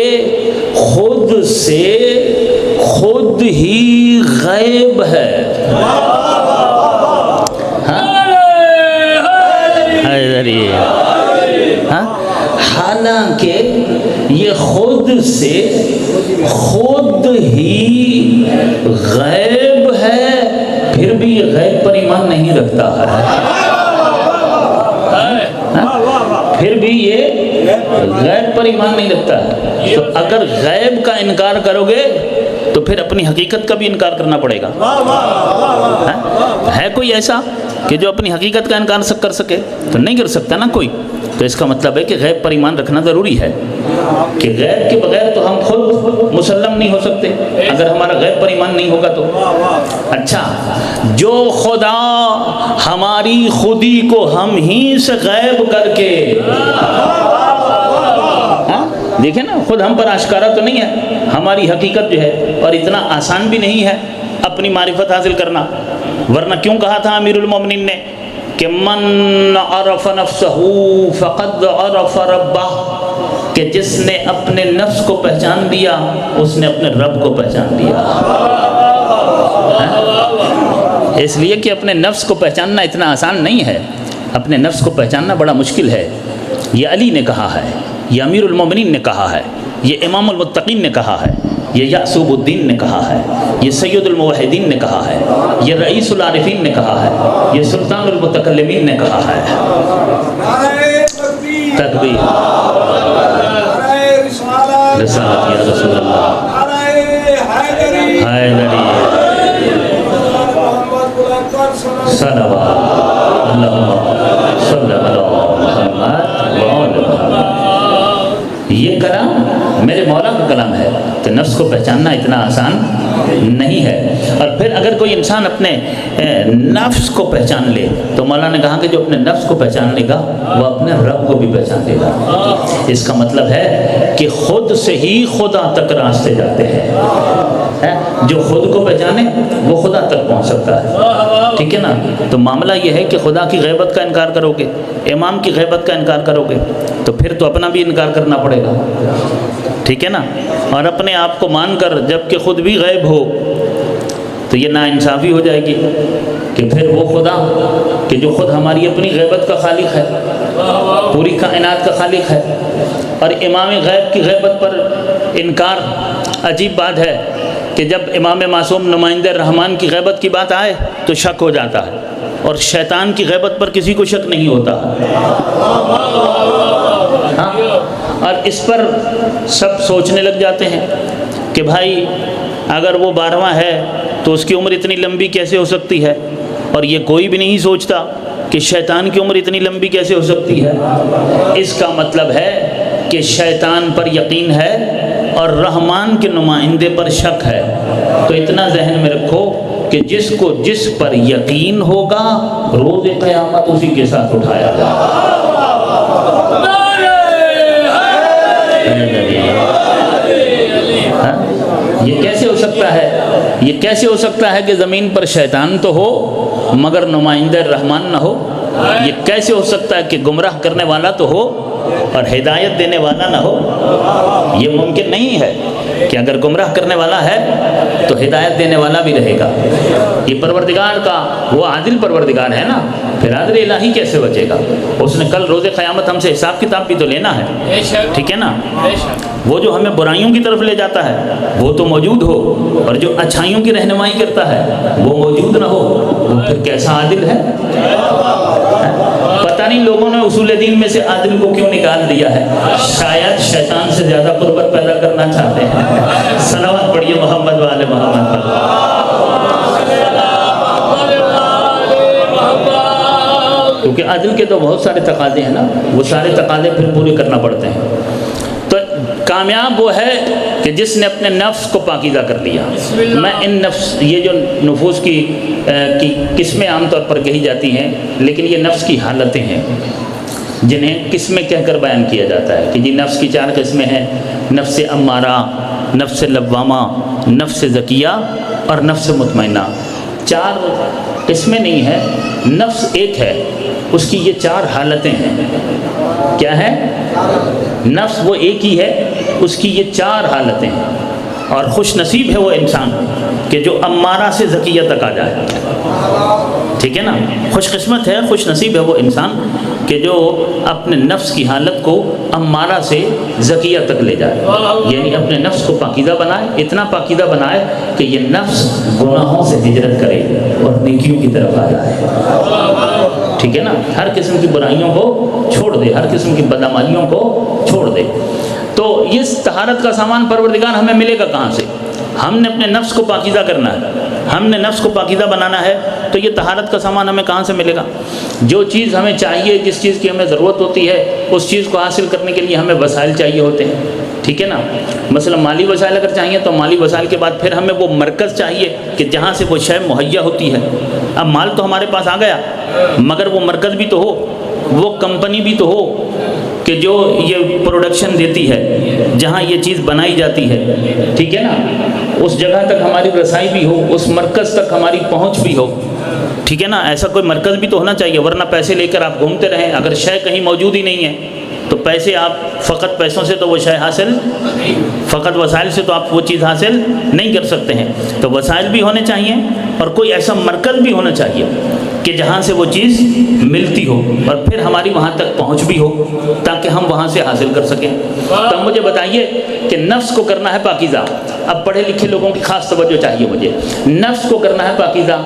خود سے خود ہی غیب ہے۔ حالانکہ یہ خود سے خود ہی غیب ہے، پھر بھی یہ غیب پر ایمان نہیں رکھتا ہے، پھر بھی یہ غیب پر ایمان نہیں رکھتا ہے۔ تو اگر غیب کا انکار کرو گے تو پھر اپنی حقیقت کا بھی انکار کرنا پڑے گا۔ ہے کوئی ایسا کہ جو اپنی حقیقت کا انکار کر سکے؟ تو نہیں کر سکتا نا کوئی۔ تو اس کا مطلب ہے کہ غیب پر ایمان رکھنا ضروری ہے، کہ غیب کے بغیر تو ہم خود مسلم نہیں ہو سکتے اگر ہمارا غیب پر ایمان نہیں ہوگا تو۔ اچھا، جو خدا ہماری خودی کو ہم ہی سے غیب کر کے، دیکھیں نا، خود ہم پر آشکارا تو نہیں ہے ہماری حقیقت جو ہے، اور اتنا آسان بھی نہیں ہے اپنی معرفت حاصل کرنا۔ ورنہ کیوں کہا تھا امیر المومنین نے کہ من عرف نفسہ فقد عرف ربہ، کہ جس نے اپنے نفس کو پہچان لیا اس نے اپنے رب کو پہچان لیا۔ اس لیے کہ اپنے نفس کو پہچاننا اتنا آسان نہیں ہے، اپنے نفس کو پہچاننا بڑا مشکل ہے۔ یہ علی نے کہا ہے، یہ امیر المومنین نے کہا ہے، یہ امام المتقین نے کہا ہے، یہ یعصوب الدین نے کہا ہے، یہ سید الموحدین نے کہا ہے، یہ رئیس العارفین نے کہا ہے، یہ سلطان المتکلمین نے کہا ہے۔ تکبیر، رسالت یا رسول اللہ، حیدری، صلوات اللہم صلی علی محمد وعلی محمد۔ یہ کلام میرے مولا کا کلام ہے، تو نفس کو پہچاننا اتنا آسان نہیں ہے۔ اور پھر اگر کوئی انسان اپنے نفس کو پہچان لے تو مولا نے کہا کہ جو اپنے نفس کو پہچان لے گا وہ اپنے رب کو بھی پہچان لے گا۔ اس کا مطلب ہے کہ خود سے ہی خدا تک راستے جاتے ہیں۔ جو خود کو پہچانے وہ خدا تک پہنچ سکتا ہے، ٹھیک ہے نا۔ تو معاملہ یہ ہے کہ خدا کی غیبت کا انکار کرو گے، امام کی غیبت کا انکار کرو گے، تو پھر تو اپنا بھی انکار کرنا پڑے گا، ٹھیک ہے نا؟ اور اپنے آپ کو مان کر جب کہ خود بھی غیب ہو تو یہ ناانصافی ہو جائے گی کہ پھر وہ خدا کہ جو خود ہماری اپنی غیبت کا خالق ہے، پوری کائنات کا خالق ہے، اور امام غیب کی غیبت پر انکار، عجیب بات ہے کہ جب امام معصوم نمائندہ رحمان کی غیبت کی بات آئے تو شک ہو جاتا ہے، اور شیطان کی غیبت پر کسی کو شک نہیں ہوتا۔ ہاں، اور اس پر سب سوچنے لگ جاتے ہیں کہ بھائی اگر وہ 12واں ہے تو اس کی عمر اتنی لمبی کیسے ہو سکتی ہے، اور یہ کوئی بھی نہیں سوچتا کہ شیطان کی عمر اتنی لمبی کیسے ہو سکتی ہے۔ اس کا مطلب ہے کہ شیطان پر یقین ہے اور رحمان کے نمائندے پر شک ہے۔ تو اتنا ذہن میں رکھو کہ جس کو جس پر یقین ہوگا روز قیامت اسی کے ساتھ اٹھایا جائے۔ یہ کیسے ہو سکتا ہے؟ یہ کیسے ہو سکتا ہے کہ زمین پر شیطان تو ہو مگر نمائندہ رحمان نہ ہو؟ یہ کیسے ہو سکتا ہے کہ گمراہ کرنے والا تو ہو اور ہدایت دینے والا نہ ہو؟ یہ ممکن نہیں ہے کہ اگر گمراہ کرنے والا ہے تو ہدایت دینے والا بھی رہے گا۔ یہ پروردگار کا وہ عادل پروردگار ہے نا، پھر عادل الہی کیسے بچے گا؟ اس نے کل روز قیامت ہم سے حساب کتاب بھی تو لینا ہے، ٹھیک ہے نا؟ وہ جو ہمیں برائیوں کی طرف لے جاتا ہے وہ تو موجود ہو، اور جو اچھائیوں کی رہنمائی کرتا ہے وہ موجود نہ ہو، وہ پھر کیسا عادل ہے؟ پتہ نہیں لوگوں نے اصول دین میں سے عادل کو کیوں نکال دیا ہے، شاید شیطان سے زیادہ قربت پیدا کرنا چاہتے ہیں۔ صلوات پڑھیے محمد و آل محمد پر۔ کیونکہ عدل کے تو بہت سارے تقاضے ہیں نا، وہ سارے تقاضے پھر پورے کرنا پڑتے ہیں۔ تو کامیاب وہ ہے کہ جس نے اپنے نفس کو پاکیزہ کر لیا۔ میں ان نفس، یہ جو نفوس کی قسمیں عام طور پر کہی جاتی ہیں، لیکن یہ نفس کی حالتیں ہیں جنہیں قسمیں کہہ کر بیان کیا جاتا ہے کہ جی نفس کی 4 قسمیں ہیں: نفس امارہ، نفس لوامہ، نفس زکیہ اور نفس مطمئنہ۔ 4 قسمیں نہیں ہیں، نفس ایک ہے، اس کی یہ 4 حالتیں ہیں۔ کیا ہے؟ نفس وہ ایک ہی ہے، اس کی یہ 4 حالتیں ہیں، اور خوش نصیب ہے وہ انسان کہ جو امارہ سے زکیہ تک آ جائے، ٹھیک ہے نا؟ خوش قسمت ہے، خوش نصیب ہے وہ انسان کہ جو اپنے نفس کی حالت کو امارہ سے زکیہ تک لے جائے، یعنی اپنے نفس کو پاکیزہ بنائے، اتنا پاکیزہ بنائے کہ یہ نفس گناہوں سے ہجرت کرے اور نیکیوں کی طرف آ جائے، ٹھیک ہے نا؟ ہر قسم کی برائیوں کو چھوڑ دے، ہر قسم کی بدعمالیوں کو چھوڑ دے۔ تو یہ طہارت کا سامان پروردگار ہمیں ملے گا کہاں سے؟ ہم نے اپنے نفس کو پاکیزہ کرنا ہے، ہم نے نفس کو پاکیزہ بنانا ہے، تو یہ طہارت کا سامان ہمیں کہاں سے ملے گا؟ جو چیز ہمیں چاہیے، جس چیز کی ہمیں ضرورت ہوتی ہے، اس چیز کو حاصل کرنے کے لیے ہمیں وسائل چاہیے ہوتے ہیں، ٹھیک ہے نا؟ مثلا مالی وسائل اگر چاہیے تو مالی وسائل کے بعد پھر ہمیں وہ مرکز چاہیے کہ جہاں سے وہ شے مہیا ہوتی ہے۔ اب مال تو ہمارے پاس آ گیا، مگر وہ مرکز بھی تو ہو، وہ کمپنی بھی تو ہو کہ جو یہ پروڈکشن دیتی ہے، جہاں یہ چیز بنائی جاتی ہے، ٹھیک ہے نا؟ اس جگہ تک ہماری رسائی بھی ہو، اس مرکز تک ہماری پہنچ بھی ہو، ٹھیک ہے نا؟ ایسا کوئی مرکز بھی تو ہونا چاہیے، ورنہ پیسے لے کر آپ گھومتے رہیں، اگر شے کہیں موجود ہی نہیں ہے تو پیسے آپ فقط پیسوں سے تو وہ شے حاصل، فقط وسائل سے تو آپ وہ چیز حاصل نہیں کر سکتے ہیں۔ تو وسائل بھی ہونے چاہیے اور کوئی ایسا مرکز بھی ہونا چاہیے کہ جہاں سے وہ چیز ملتی ہو اور پھر ہماری وہاں تک پہنچ بھی ہو تاکہ ہم وہاں سے حاصل کر سکیں۔ تو مجھے بتائیے کہ نفس کو کرنا ہے پاکیزہ۔ اب پڑھے لکھے لوگوں کی خاص توجہ چاہیے مجھے، نفس کو کرنا ہے پاکیزہ۔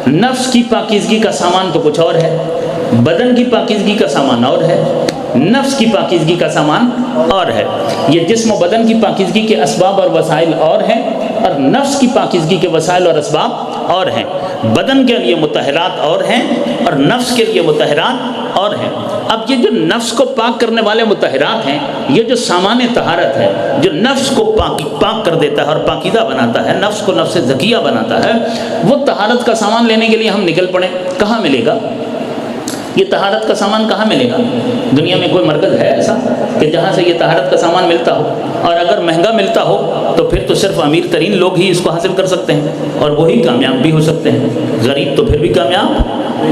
نفس کی پاکیزگی کا سامان تو کچھ اور ہے، بدن کی پاکیزگی کا سامان اور ہے، نفس کی پاکیزگی کا سامان اور ہے۔ یہ جسم و بدن کی پاکیزگی کے اسباب اور وسائل اور ہیں، اور نفس کی پاکیزگی کے وسائل اور اسباب اور ہیں۔ بدن کے لیے مطہرات اور ہیں اور نفس کے لیے مطہرات اور ہیں۔ اب یہ جو نفس کو پاک کرنے والے مطہرات ہیں، یہ جو سامان طہارت ہے، جو نفس کو پاک کر دیتا ہے اور پاکیزہ بناتا ہے، نفس کو نفس زکیہ بناتا ہے، وہ طہارت کا سامان لینے کے لیے ہم نکل پڑیں، کہاں ملے گا؟ یہ طہارت کا سامان کہاں ملے گا؟ دنیا میں کوئی مرکز ہے ایسا کہ جہاں سے یہ طہارت کا سامان ملتا ہو؟ اور اگر مہنگا ملتا ہو تو پھر تو صرف امیر ترین لوگ ہی اس کو حاصل کر سکتے ہیں اور وہی کامیاب بھی ہو سکتے ہیں، غریب تو پھر بھی کامیاب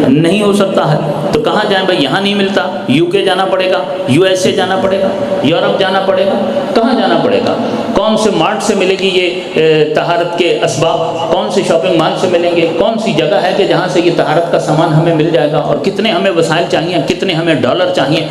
نہیں ہو سکتا ہے۔ تو کہاں جائیں بھائی؟ یہاں نہیں ملتا، یو کے جانا پڑے گا، یو ایس اے جانا پڑے گا، یورپ جانا پڑے گا، کہاں جانا پڑے گا؟ کون سے مارٹ سے ملے گی یہ طہارت کے اسباب؟ کون سے شاپنگ مال سے ملیں گے؟ کون سی جگہ ہے کہ جہاں سے یہ طہارت کا سامان ہمیں مل جائے گا؟ اور کتنے ہمیں وسائل چاہیے، کتنے ہمیں ڈالر چاہیے؟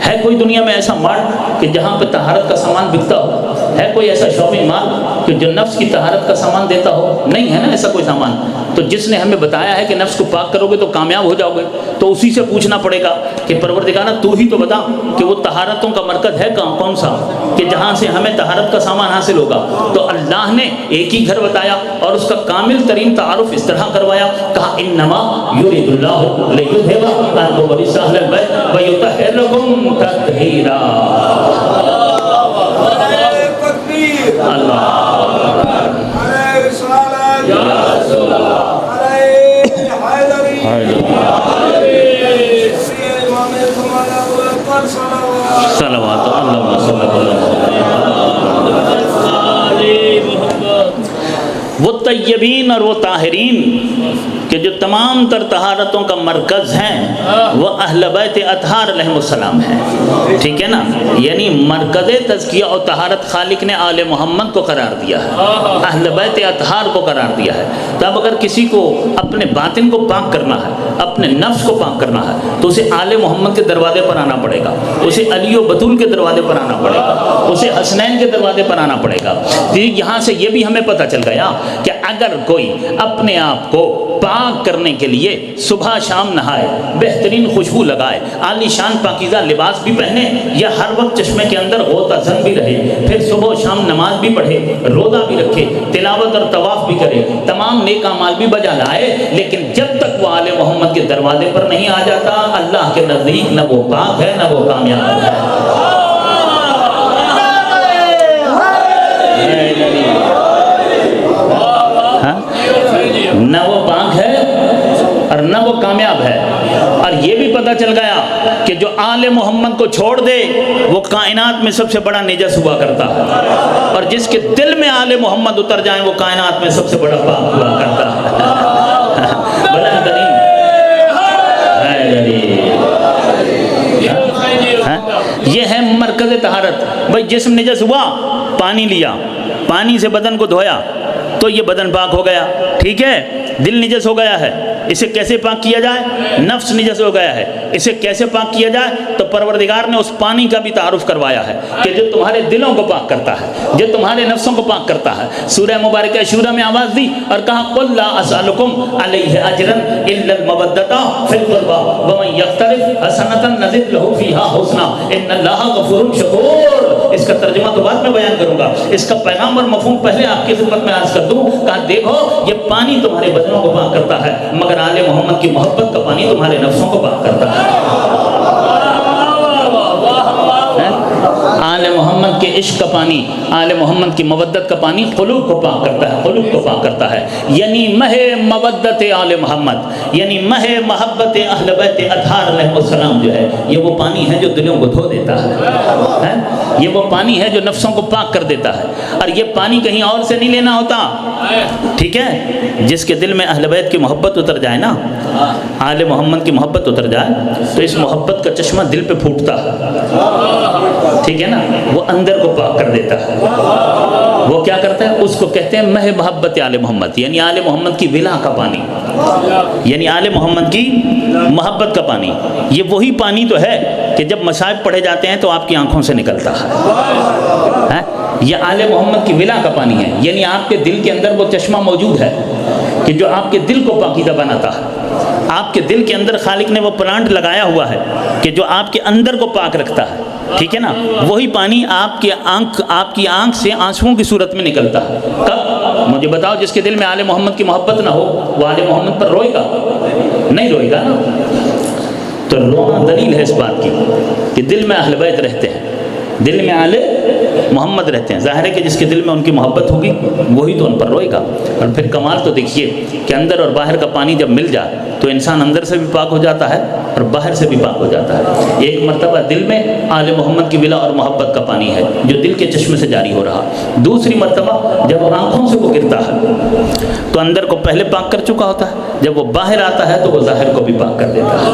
ہے کوئی دنیا میں ایسا مارٹ کہ جہاں پہ طہارت کا سامان بکتا ہو؟ ہے کوئی ایسا شاپنگ مال کہ جو نفس کی طہارت کا سامان دیتا ہو؟ نہیں ہے نا ایسا کوئی سامان۔ تو جس نے ہمیں بتایا ہے کہ نفس کو پاک کرو گے تو کامیاب ہو جاؤ گے، تو اسی سے پوچھنا پڑے گا کہ پروردگارہ تو ہی تو بتا کہ وہ طہارتوں کا مرکز ہے کون سا کہ جہاں سے ہمیں طہارت کا سامان حاصل ہوگا؟ تو اللہ نے ایک ہی گھر بتایا اور اس کا کامل ترین تعارف اس طرح کروایا، کہا انما یرید اللہ لیذھب عنکم الرجس اہل البیت ویطہرکم تطہیرا۔ اللہ صلوات اللہ صلی اللہ علیہ وسلم۔ وہ طیبین اور وہ طاہرین کہ جو تمام تر طہارتوں کا مرکز ہیں وہ اہل بیت اطہار علیہ السلام ہیں، ٹھیک ہے نا؟ یعنی مرکز تزکیہ اور طہارت خالق نے آل محمد کو قرار دیا ہے، اہل بیت اطہار کو قرار دیا ہے۔ تو اب اگر کسی کو اپنے باطن کو پاک کرنا ہے، اپنے نفس کو پاک کرنا ہے، تو اسے آل محمد کے دروازے پر آنا پڑے گا، اسے علی و بطول کے دروازے پر آنا پڑے گا، اسے حسنین کے دروازے پر آنا پڑے گا۔ یہاں سے یہ بھی ہمیں پتہ چل گیا کہ اگر کوئی اپنے آپ کو پاک کرنے کے لیے صبح شام نہائے، بہترین خوشبو لگائے، عالی شان پاکیزہ لباس بھی پہنے، یا ہر وقت چشمے کے اندر غوطہ زن بھی رہے، پھر صبح و شام نماز بھی پڑھے، روزہ بھی رکھے، تلاوت اور طواف بھی کرے، تمام نیک اعمال بھی بجا لائے، لیکن جب تک وہ آل محمد کے دروازے پر نہیں آ جاتا، اللہ کے نزدیک نہ وہ پاک ہے نہ وہ کامیاب ہے۔ نہ وہ پاک ہے اور نہ وہ کامیاب ہے۔ اور یہ بھی پتہ چل گیا کہ جو آل محمد کو چھوڑ دے وہ کائنات میں سب سے بڑا نجس ہوا کرتا ہے، اور جس کے دل میں آل محمد اتر جائیں وہ کائنات میں سب سے بڑا پاک ہوا کرتا ہے۔ بلند ترین یہ ہے مرکز طہارت۔ بھائی جسم نجس ہوا، پانی لیا، پانی سے بدن کو دھویا تو یہ بدن پاک ہو گیا، ٹھیک ہے؟ دل نجس ہو گیا ہے، اسے کیسے پاک کیا جائے؟ نفس نجس ہو گیا ہے، اسے کیسے پاک کیا جائے؟ تو پروردگار نے اس پانی کا بھی تعارف کروایا ہے کہ جو تمہارے دلوں کو پاک کرتا ہے، جو تمہارے نفسوں کو پاک کرتا ہے۔ سورہ مبارکہ شورى میں آواز دی اور کہا قل لا اسألکم علیہ اجرا الا المودۃ فی القربى ومن یقترف حسنۃ نزد له فیہا حسنا ان اللہ غفور شکور۔ اس کا ترجمہ تو بعد میں بیان کروں گا، اس کا پیغام اور مفہوم پہلے آپ کی خدمت میں عرض کر دوں۔ کہا دیکھو یہ پانی تمہارے بدنوں کو پاک کرتا ہے، مگر آل محمد کی محبت کا پانی تمہارے نفسوں کو پاک کرتا ہے۔ آل محمد کے عشق کا پانی، آل محمد کی مودت کا پانی قلوب کو پاک کرتا ہے، قلوب کو پاک کرتا ہے۔ یعنی مہ مودت آل محمد، یعنی مہ محبت اہل بیت اطہار علیہ السلام جو ہے، یہ وہ پانی ہے جو دلوں کو دھو دیتا ہے، یہ وہ پانی ہے جو نفسوں کو پاک کر دیتا ہے۔ اور یہ پانی کہیں اور سے نہیں لینا ہوتا، ٹھیک ہے؟ جس کے دل میں اہل بیت کی محبت اتر جائے نا، آل محمد کی محبت اتر جائے تو اس محبت کا چشمہ دل پہ پھوٹتا ہے، ٹھیک ہے نا؟ وہ اندر کو پاک کر دیتا ہے۔ وہ کیا کرتا ہے؟ اس کو کہتے ہیں مہ محبت آل محمد، یعنی آل محمد کی ولا کا پانی، یعنی آل محمد کی محبت کا پانی۔ یہ وہی پانی تو ہے کہ جب مصائب پڑھے جاتے ہیں تو آپ کی آنکھوں سے نکلتا ہے۔ یہ آل محمد کی ولا کا پانی ہے، یعنی آپ کے دل کے اندر وہ چشمہ موجود ہے کہ جو آپ کے دل کو پاکیزہ بناتا ہے۔ آپ کے دل کے اندر خالق نے وہ پلانٹ لگایا ہوا ہے کہ جو آپ کے اندر کو پاک رکھتا ہے، ٹھیک ہے نا؟ وہی پانی آپ کی آنکھ سے آنسوؤں کی صورت میں نکلتا ہے۔ کب؟ مجھے بتاؤ، جس کے دل میں آل محمد کی محبت نہ ہو وہ آل محمد پر روئے گا؟ نہیں روئے گا نا۔ تو رونا دلیل ہے اس بات کی کہ دل میں اہل بیت رہتے ہیں، دل میں آل محمد رہتے ہیں. ظاہر ہے کہ جس کے دل میں ان کی محبت ہوگی وہی تو ان پر روئے گا. اور پھر کمال تو دیکھیے کہ اندر اور باہر کا پانی جب مل جائے تو انسان اندر سے بھی پاک ہو جاتا ہے اور باہر سے بھی پاک ہو جاتا ہے. ایک مرتبہ دل میں آل محمد کی ولا اور محبت کا پانی ہے جو دل کے چشمے سے جاری ہو رہا. دوسری مرتبہ جب آنکھوں سے وہ گرتا ہے تو اندر کو پہلے پاک کر چکا ہوتا ہے, جب وہ باہر آتا ہے تو وہ ظاہر کو بھی پاک کر دیتا ہے.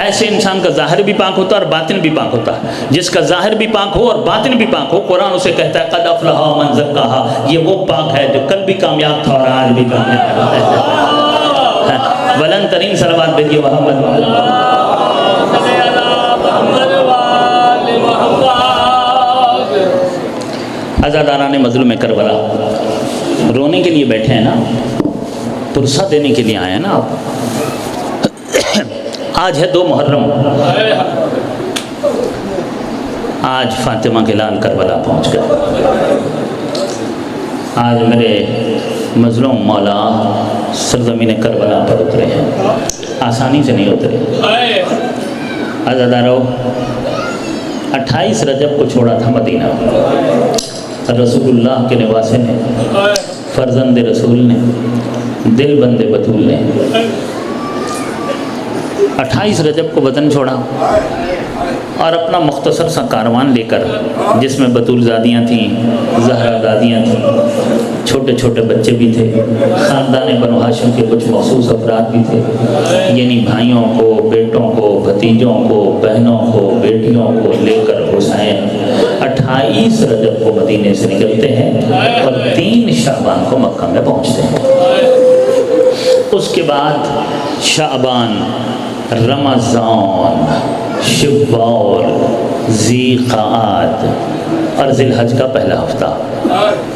ایسے انسان کا ظاہر بھی پاک ہوتا ہے اور باطن بھی پاک ہوتا ہے. جس کا ظاہر بھی پاک ہو اور باطن بھی پاک ہو, قرآن اسے کہتا ہے قد افلح من زکاہا, یہ وہ پاک ہے جو کل بھی کامیاب تھا اور آج بھی کامیاب ہے. بلند ترین صلوات بھیجیے محمد. عزاداران مظلوم کربلا رونے کے لیے بیٹھے ہیں نا, پرسہ دینے کے لیے آئے ہیں نا آپ. آج ہے 2 محرم, آج فاطمہ کے لال کربلا پہنچ گئے. آج میرے مظلوم مولا سرزمین کربلا پر اترے ہیں, آسانی سے نہیں اترے. عزادارو 28 رجب کو چھوڑا تھا مدینہ رسول اللہ کے نواسے نے, فرزند رسول نے, دل بند بطول نے. 28 رجب کو وطن چھوڑا اور اپنا مختصر سا کاروان لے کر, جس میں بطول زادیاں تھیں, زہرا دادیاں تھیں, چھوٹے چھوٹے بچے بھی تھے, خاندان بنو ہاشم کے کچھ مخصوص افراد بھی تھے, یعنی بھائیوں کو, بیٹوں کو, بھتیجوں کو, بہنوں کو, بیٹیوں کو لے کر حسین 28 رجب کو مدینے سے نکلتے ہیں اور 3 شعبان کو مکہ میں پہنچتے ہیں. اس کے بعد شعبان, رمضان, شوال, ذی قعد اور ذی الحج کا پہلا ہفتہ,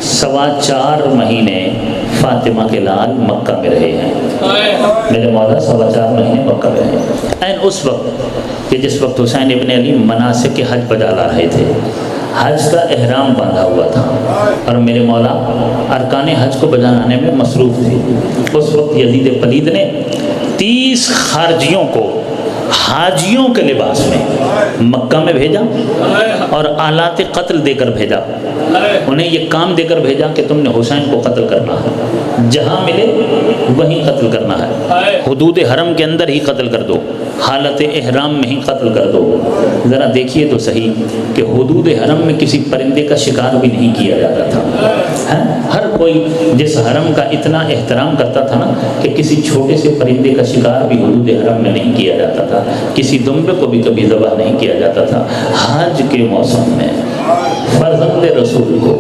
4.25 مہینے فاطمہ کے لال مکہ میں رہے ہیں. میرے مولا 4.25 مہینے مکہ میں رہے. این اس وقت کہ جس وقت حسین ابن علی مناسک کے حج بجا لا رہے تھے, حج کا احرام باندھا ہوا تھا اور میرے مولا ارکان حج کو بجانے میں مصروف تھے. اس وقت یزید پلید نے 30 خارجیوں کو حاجیوں کے لباس میں مکہ میں بھیجا اور آلات قتل دے کر بھیجا. انہیں یہ کام دے کر بھیجا کہ تم نے حسین کو قتل کرنا ہے, جہاں ملے وہیں قتل کرنا ہے, حدود حرم کے اندر ہی قتل کر دو, حالت احرام میں ہی قتل کر دو. ذرا دیکھیے تو صحیح کہ حدود حرم میں کسی پرندے کا شکار بھی نہیں کیا جاتا تھا. ہر کوئی جس حرم کا اتنا احترام کرتا تھا نا کہ کسی چھوٹے سے پرندے کا شکار بھی حدود حرم میں نہیں کیا جاتا تھا, کسی دمبے کو بھی کبھی ذبح نہیں کیا جاتا تھا. حج کے موسم میں فرزند رسول کو,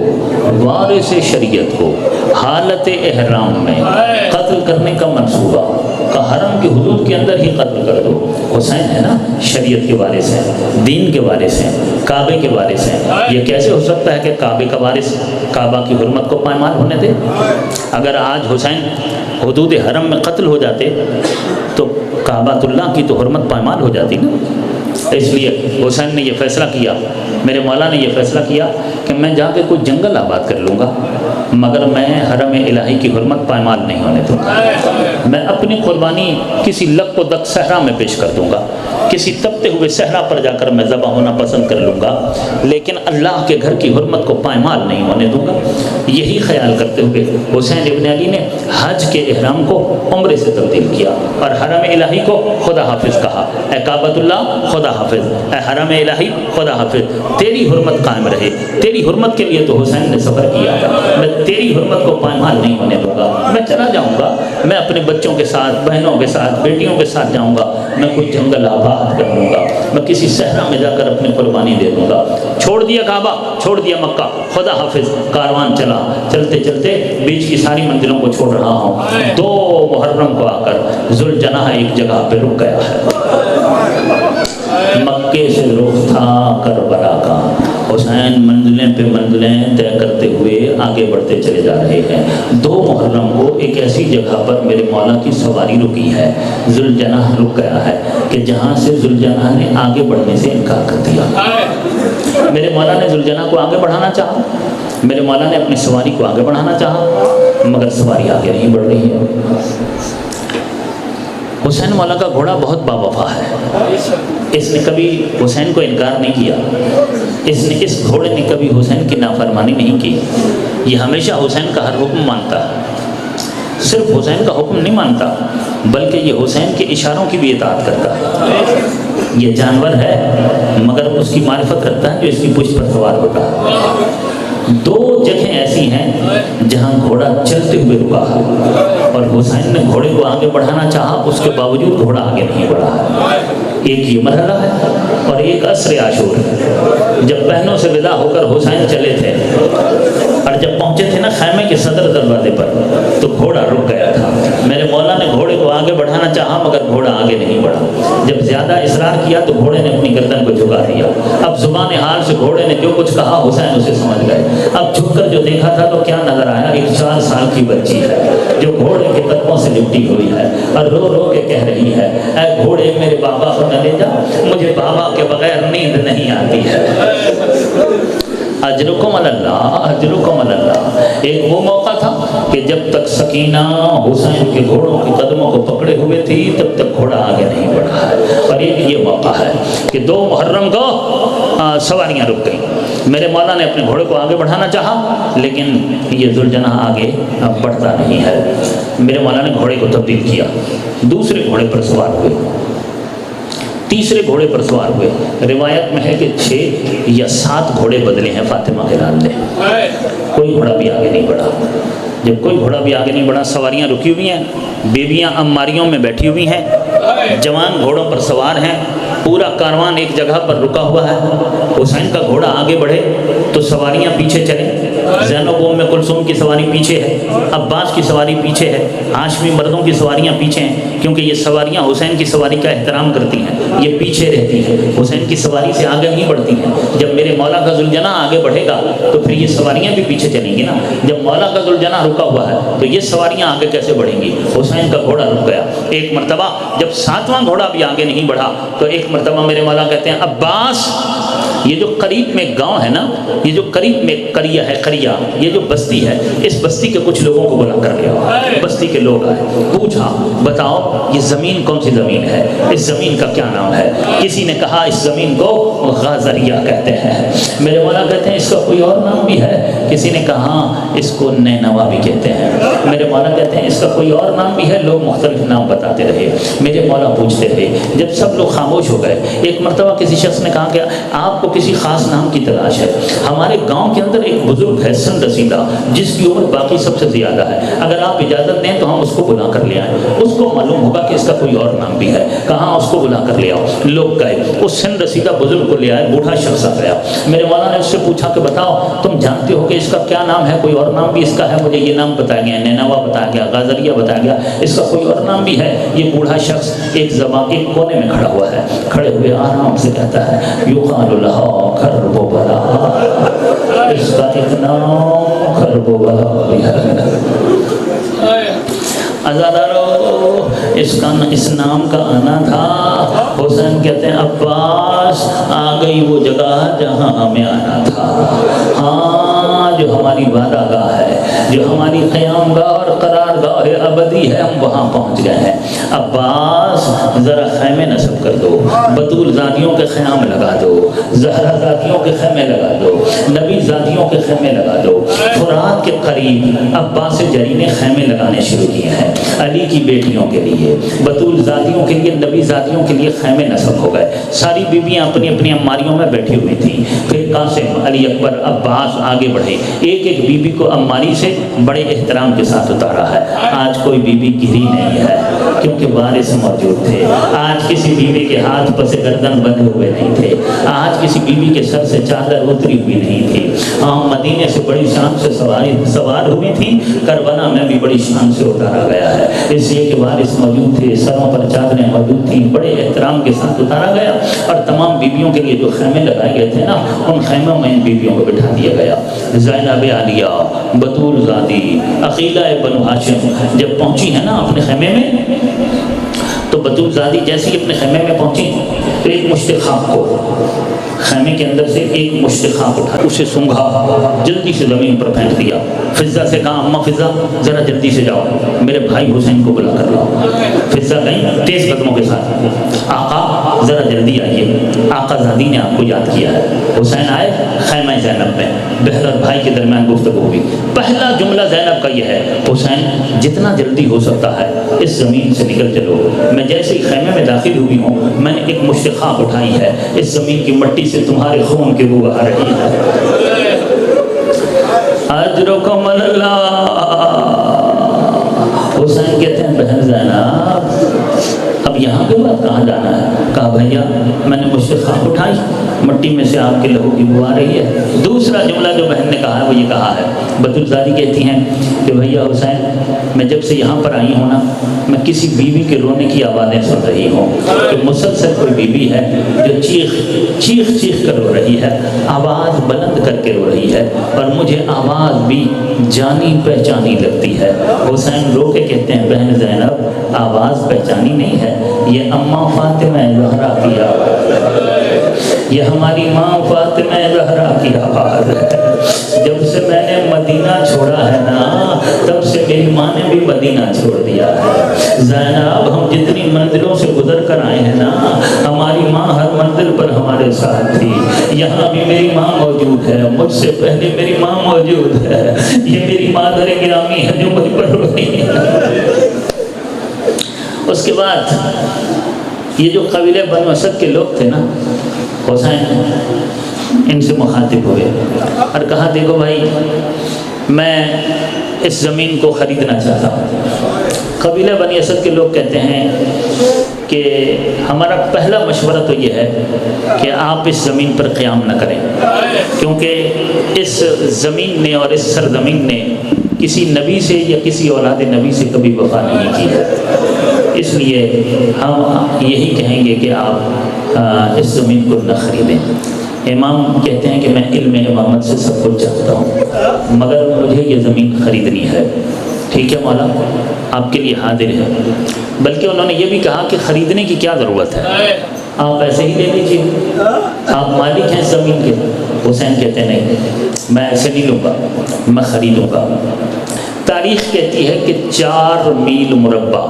وارث شریعت کو حالت احرام میں قتل کرنے کا منصوبہ, کہ حرم کی حدود کے اندر ہی قتل کر دو. حسین ہے نا, شریعت کے وارث ہیں, دین کے وارث ہیں, کعبے کے وارث ہیں. یہ کیسے ہو سکتا ہے کہ کعبے کا وارث کعبہ کی حرمت کو پائمال ہونے دے؟ اگر آج حسین حدود حرم میں قتل ہو جاتے تو کعبۃ اللہ کی تو حرمت پائمال ہو جاتی نا. اس لیے حسین نے یہ فیصلہ کیا, میرے مولا نے یہ فیصلہ کیا کہ میں جا کے کوئی جنگل آباد کر لوں گا مگر میں حرم الہی کی حرمت پائمال نہیں ہونے دوں گا. میں اپنی قربانی کسی لق و دق صحرا میں پیش کر دوں گا, کسی تپتے ہوئے صحرا پر جا کر میں ذبح ہونا پسند کر لوں گا, لیکن اللہ کے گھر کی حرمت کو پائمال نہیں ہونے دوں گا. یہی خیال کرتے ہوئے حسین ابن علی نے حج کے احرام کو عمرے سے تبدیل کیا اور حرم الہی کو خدا حافظ کہا. اے کعبۃ اللہ خدا حافظ, اے حرم الہی خدا حافظ, تیری حرمت قائم رہے. تیری حرمت کے لیے تو حسین نے سفر کیا تھا, میں تیری حرمت کو پائمال نہیں ہونے دوں گا. میں چلا جاؤں گا, میں اپنے بچوں کے ساتھ, بہنوں کے ساتھ, بیٹیوں کے ساتھ جاؤں گا, میں کوئی جنگل آباد کر لوں گا, میں کسی صحرا میں جا کر اپنی قربانی دے دوں گا. چھوڑ دیا کعبہ, چھوڑ دیا مکہ, خدا حافظ. کاروان چلا, چلتے چلتے بیچ کی ساری منزلوں کو چھوڑ رہا ہوں. 2 محرم کو آ کر ذوالجناح ایک جگہ پہ رک گیا ہے. مکے سے رخ تھا کربلا کا. حسین منزلیں پہ منزلیں طے کرتے ہوئے آگے بڑھتے چلے جا رہے ہیں. 2 محرم کو ایک ایسی جگہ پر میرے مولا کی سواری رکی ہے, ذوالجناح رک گیا ہے کہ جہاں سے ذوالجناح نے آگے بڑھنے سے انکار کر دیا. میرے مولا نے ذوالجناح کو آگے بڑھانا چاہا, میرے مولا نے اپنی سواری کو آگے بڑھانا چاہا, مگر سواری آگے نہیں بڑھ رہی ہے. حسین مولا کا گھوڑا بہت باوفا ہے، اس نے کبھی حسین کو انکار نہیں کیا، اس گھوڑے نے کبھی حسین کی نافرمانی نہیں کی، یہ ہمیشہ حسین کا ہر حکم مانتا ہے، صرف حسین کا حکم نہیں مانتا بلکہ یہ حسین کے اشاروں کی بھی اطاعت کرتا ہے۔ یہ جانور ہے مگر اس کی معرفت رکھتا ہے جو اس کی پشت پر سوار ہوتا ہے۔ دو جگہیں ایسی ہیں جہاں گھوڑا چلتے ہوئے رکا ہے اور حسین نے گھوڑے کو آگے بڑھانا چاہا، اس کے باوجود گھوڑا آگے نہیں بڑھا ہے۔ ایک یہ مرحلہ ہے اور ایک عصر عاشور ہے، جب بہنوں سے ودا ہو کر حسین چلے تھے اور جب پہنچے تھے نا خیمے کے صدر دروازے پر تو گھوڑا رک گیا تھا۔ میرے مولا نے گھوڑے کو آگے بڑھانا چاہا مگر گھوڑا آگے نہیں بڑھا۔ جب زیادہ اصرار کیا تو گھوڑے نے اپنی گردن کو جھکا دیا۔ اب زبان حال سے گھوڑے نے جو کچھ کہا حسین اسے سمجھ گئے۔ اب جھک کر جو دیکھا تھا تو کیا نظر آیا، ایک 4 سال کی بچی ہے جو گھوڑے کے قدموں سے لپٹی ہوئی ہے اور رو رو کے کہہ رہی ہے، اے گھوڑے میرے بابا کو نہ لے جا، مجھے بابا کے بغیر نیند نہیں آتی ہے۔ اجرکم اللہ، اجرکم اللہ۔ ایک وہ موقع تھا کہ جب تک سکینہ حسین کے گھوڑوں کے قدموں کو پکڑے ہوئے تھی تب تک گھوڑا آگے نہیں بڑھا ہے، اور ایک یہ موقع ہے کہ 2 محرم کو سواریاں رک گئیں۔ میرے مولا نے اپنے گھوڑے کو آگے بڑھانا چاہا لیکن یہ ذوالجناح آگے بڑھتا نہیں ہے۔ میرے مولا نے گھوڑے کو تبدیل کیا، دوسرے گھوڑے پر سوار ہوئے، تیسرے گھوڑے پر سوار ہوئے۔ روایت میں ہے کہ 6 یا 7 گھوڑے بدلے ہیں فاطمہ کے لال نے، کوئی گھوڑا بھی آگے نہیں بڑھا۔ جب کوئی گھوڑا بھی آگے نہیں بڑھا، سواریاں رکی ہوئی ہیں، بیویاں اماریوں میں بیٹھی ہوئی ہیں، جوان گھوڑوں پر سوار ہیں، پورا کاروان ایک جگہ پر رکا ہوا ہے۔ حسین کا گھوڑا آگے بڑھے تو سواریاں پیچھے چلیں۔ زینب ام کلثوم کی سواری پیچھے ہے، عباس کی سواری پیچھے ہے، ہاشمی مردوں کی سواریاں پیچھے ہیں، کیونکہ یہ سواریاں حسین کی سواری کا احترام کرتی ہیں، یہ پیچھے رہتی ہیں، حسین کی سواری سے آگے نہیں بڑھتی ہیں۔ جب میرے مولا کا ذوالجناح آگے بڑھے گا تو پھر یہ سواریاں بھی پیچھے چلیں گی نا۔ جب مولا کا ذوالجناح رکا ہوا ہے تو یہ سواریاں آگے کیسے بڑھیں گی؟ حسین کا گھوڑا رک گیا۔ ایک مرتبہ جب 7واں گھوڑا بھی آگے نہیں بڑھا تو ایک مرتبہ میرے مولا کہتے ہیں، عباس، یہ جو قریب میں گاؤں ہے نا، یہ جو قریب میں قریہ ہے، قریہ یہ جو بستی ہے، اس بستی کے کچھ لوگوں کو بلا کر لیا۔ بستی کے لوگ آئے، پوچھا بتاؤ یہ زمین کون سی زمین ہے، اس زمین کا کیا نام ہے؟ کسی نے کہا اس زمین کو غازریہ کہتے ہیں۔ میرے مولا کہتے ہیں اس کا کوئی اور نام بھی ہے؟ کسی نے کہا اس کو نینوا بھی کہتے ہیں۔ میرے مولا کہتے ہیں اس کا کوئی اور نام بھی ہے؟ لوگ مختلف نام بتاتے رہے، میرے مولا پوچھتے رہے۔ جب سب لوگ خاموش ہو گئے، ایک مرتبہ کسی شخص نے کہا کہ آپ کو کسی خاص نام کی تلاش ہے؟ ہمارے گاؤں کے اندر ایک بزرگ ہے سن رسیدہ جس کی عمر باقی سب سے زیادہ ہے، اگر آپ اجازت دیں تو ہم اس کو بلا کر لے آئیں، اس کو معلوم ہوگا کہ اس کا کوئی اور نام بھی ہے۔ کہاں؟ اس کو بلا کر لے آؤ۔ لوگ گئے، اس سن رسیدہ بزرگ کو لے آئے، بوڑھا شخص آ گیا۔ میرے مولا نے اس سے پوچھا کہ بتاؤ تم جانتے ہو کہ اس کا کیا نام ہے؟ کوئی اور نام بھی اس کا ہے؟ مجھے یہ نام بتایا گیا، نینوا بتایا گیا، غازریہ بتایا گیا، اس کا کوئی اور نام بھی ہے؟ یہ بوڑھا شخص ایک کونے میں کھڑا ہوا ہے، کھڑے ہوئے آرام سے کہتا ہے، یقال لہا کربلا، اس کا ایک نام کربلا بھی ہے۔ عزادارو، اس نام کا آنا تھا۔ حسین کہتے ہیں عباس، آ گئی وہ جگہ جہاں ہمیں آنا تھا، ہاں جو ہماری وعدہ گاہ ہے، جو ہماری قیام گاہ اور قرار گاہ ابدی ہے، ہم وہاں پہنچ گئے ہیں۔ عباس ذرا خیمے نصب کر دو، بطول زادیوں کے خیام لگا دو، زہرا زادیوں کے خیمے لگا دو، نبی زادیوں کے خیمے لگا دو۔ فرات کے قریب عباس جری نے خیمے لگانے شروع کیے ہیں، علی کی بیٹیوں کے لیے، بطول زادیوں کے لیے، نبی زادیوں کے لیے خیمے نصب ہو گئے۔ ساری بیویاں اپنی اپنی اماریوں میں بیٹھی ہوئی تھیں۔ پھر قاسم، علی اکبر، عباس آگے بڑھے، ایک ایک بیوی کو اماری سے بڑے احترام کے ساتھ اتارا ہے۔ آج کوئی بیوی گری نہیں ہے کیونکہ وارث موجود تھے۔ آج کسی بیوی کے ہاتھ پس گردن بندھے ہوئے نہیں تھے، آج کسی بیوی کے سر سے چادر اتری ہوئی نہیں تھی۔ مدینے سے بڑی شان سے سوار ہوئی تھی، کربلا میں بھی بڑی شان سے اتارا گیا ہے، اس لیے کہ وارث موجود تھے، سروں پر چادریں موجود تھیں، بڑے احترام کے ساتھ اتارا گیا۔ اور تمام بیویوں کے لیے جو خیمے لگائے گئے تھے نا، ان خیموں میں ان بیویوں کو بٹھا دیا گیا۔ زینب عالیہ، بطول زادی، عقیلہ بنو ہاشم جب پہنچی ہے نا اپنے خیمے میں، تو بطول زادی جیسی اپنے خیمے میں پہنچی تو ایک مشت خاک کو خیمے کے اندر سے ایک مشت خاک اٹھا اسے سونگھا، جلدی سے زمین پر پھینک دیا. فضہ سے کہا اماں فضہ ذرا جلدی سے جاؤ میرے بھائی حسین کو بلا کر لاؤ. فضہ گئی تیز قدموں کے ساتھ، آقا ذرا جلدی آئیے، آقا زادی نے آپ کو یاد کیا ہے. حسین آئے خیمہ زینب میں، بہن اور بھائی کے درمیان گفتگو ہوئی. پہلا جملہ زینب کا یہ ہے، حسین جتنا جلدی ہو سکتا ہے اس زمین سے نکل چلو. میں جیسے ہی خیمے میں داخل ہوئی ہوں میں نے ایک مشت خاک اٹھائی ہے، اس زمین کی مٹی سے تمہارے خون کی بو آ رہی ہے. اجرکم اللہ. حسین کہتے ہیں بہن زینب اب یہاں کے بعد کہاں جانا ہے؟ کہا بھیا میں نے مشت خاک اٹھائی، مٹی میں سے آپ کے لہو کی بو آ رہی ہے. دوسرا جملہ جو بہن نے کہا ہے وہ یہ کہا ہے، بطول زادی کہتی ہیں کہ بھیا حسین میں جب سے یہاں پر آئی ہوں نا میں کسی بیوی کے رونے کی آوازیں سن رہی ہوں کہ مسلسل کوئی بیوی ہے جو چیخ کر رو رہی ہے، آواز بلند کر کے رو رہی ہے، اور مجھے آواز بھی جانی پہچانی لگتی ہے. حسین رو کے کہتے ہیں بہن زینب آواز پہچانی نہیں ہے، یہ اماں فاطمہ زہرا کی آواز ہے، یہ ہماری ماں فاطمہ زہرا کی آواز ہے. جب سے میں نے مدینہ چھوڑا ہے نا تب سے میری ماں نے بھی مدینہ چھوڑ دیا ہے. زینب ہم جتنی منزلوں سے گزر کر آئے ہیں نا ہماری ماں ہر منزل پر ہمارے ساتھ تھی. یہاں بھی میری ماں موجود ہے، مجھ سے پہلے میری ماں موجود ہے، یہ میری مادر گرامی ہے جو مجھ پر رو رہی ہے. اس کے بعد یہ جو قبیلے بنو اسد کے لوگ تھے نا حسین ان سے مخاطب ہوئے اور کہا دیکھو بھائی میں اس زمین کو خریدنا چاہتا ہوں. قبیلہ بنی اسد کے لوگ کہتے ہیں کہ ہمارا پہلا مشورہ تو یہ ہے کہ آپ اس زمین پر قیام نہ کریں، کیونکہ اس زمین نے اور اس سرزمین نے کسی نبی سے یا کسی اولاد نبی سے کبھی وفا نہیں کی ہے. اس لیے ہم یہی کہیں گے کہ آپ اس زمین کو نہ خریدیں. امام کہتے ہیں کہ میں علم امامت سے سب کچھ جانتا ہوں مگر مجھے یہ زمین خریدنی ہے. ٹھیک ہے مولا آپ کے لیے حاضر ہے. بلکہ انہوں نے یہ بھی کہا کہ خریدنے کی کیا ضرورت ہے، آپ ایسے ہی لے لیجیے، آپ مالک ہیں زمین کے. حسین کہتے ہیں نہیں میں ایسے نہیں لوں گا، میں خریدوں گا. تاریخ کہتی ہے کہ 4 میل مربع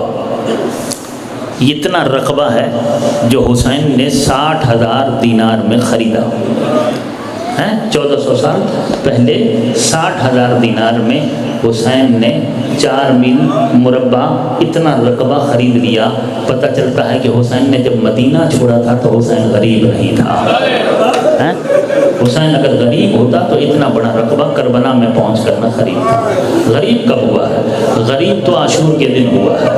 اتنا رقبہ ہے جو حسین نے 60,000 دینار میں خریدا ہے. 1400 سال پہلے 60,000 دینار میں حسین نے 4 میل مربع اتنا رقبہ خرید لیا. پتہ چلتا ہے کہ حسین نے جب مدینہ چھوڑا تھا تو حسین غریب نہیں تھا. حسین اگر غریب ہوتا تو اتنا بڑا رقبہ کربلا میں پہنچ کر نہ خریدتا. غریب کب ہوا ہے؟ غریب تو عاشور کے دن ہوا ہے.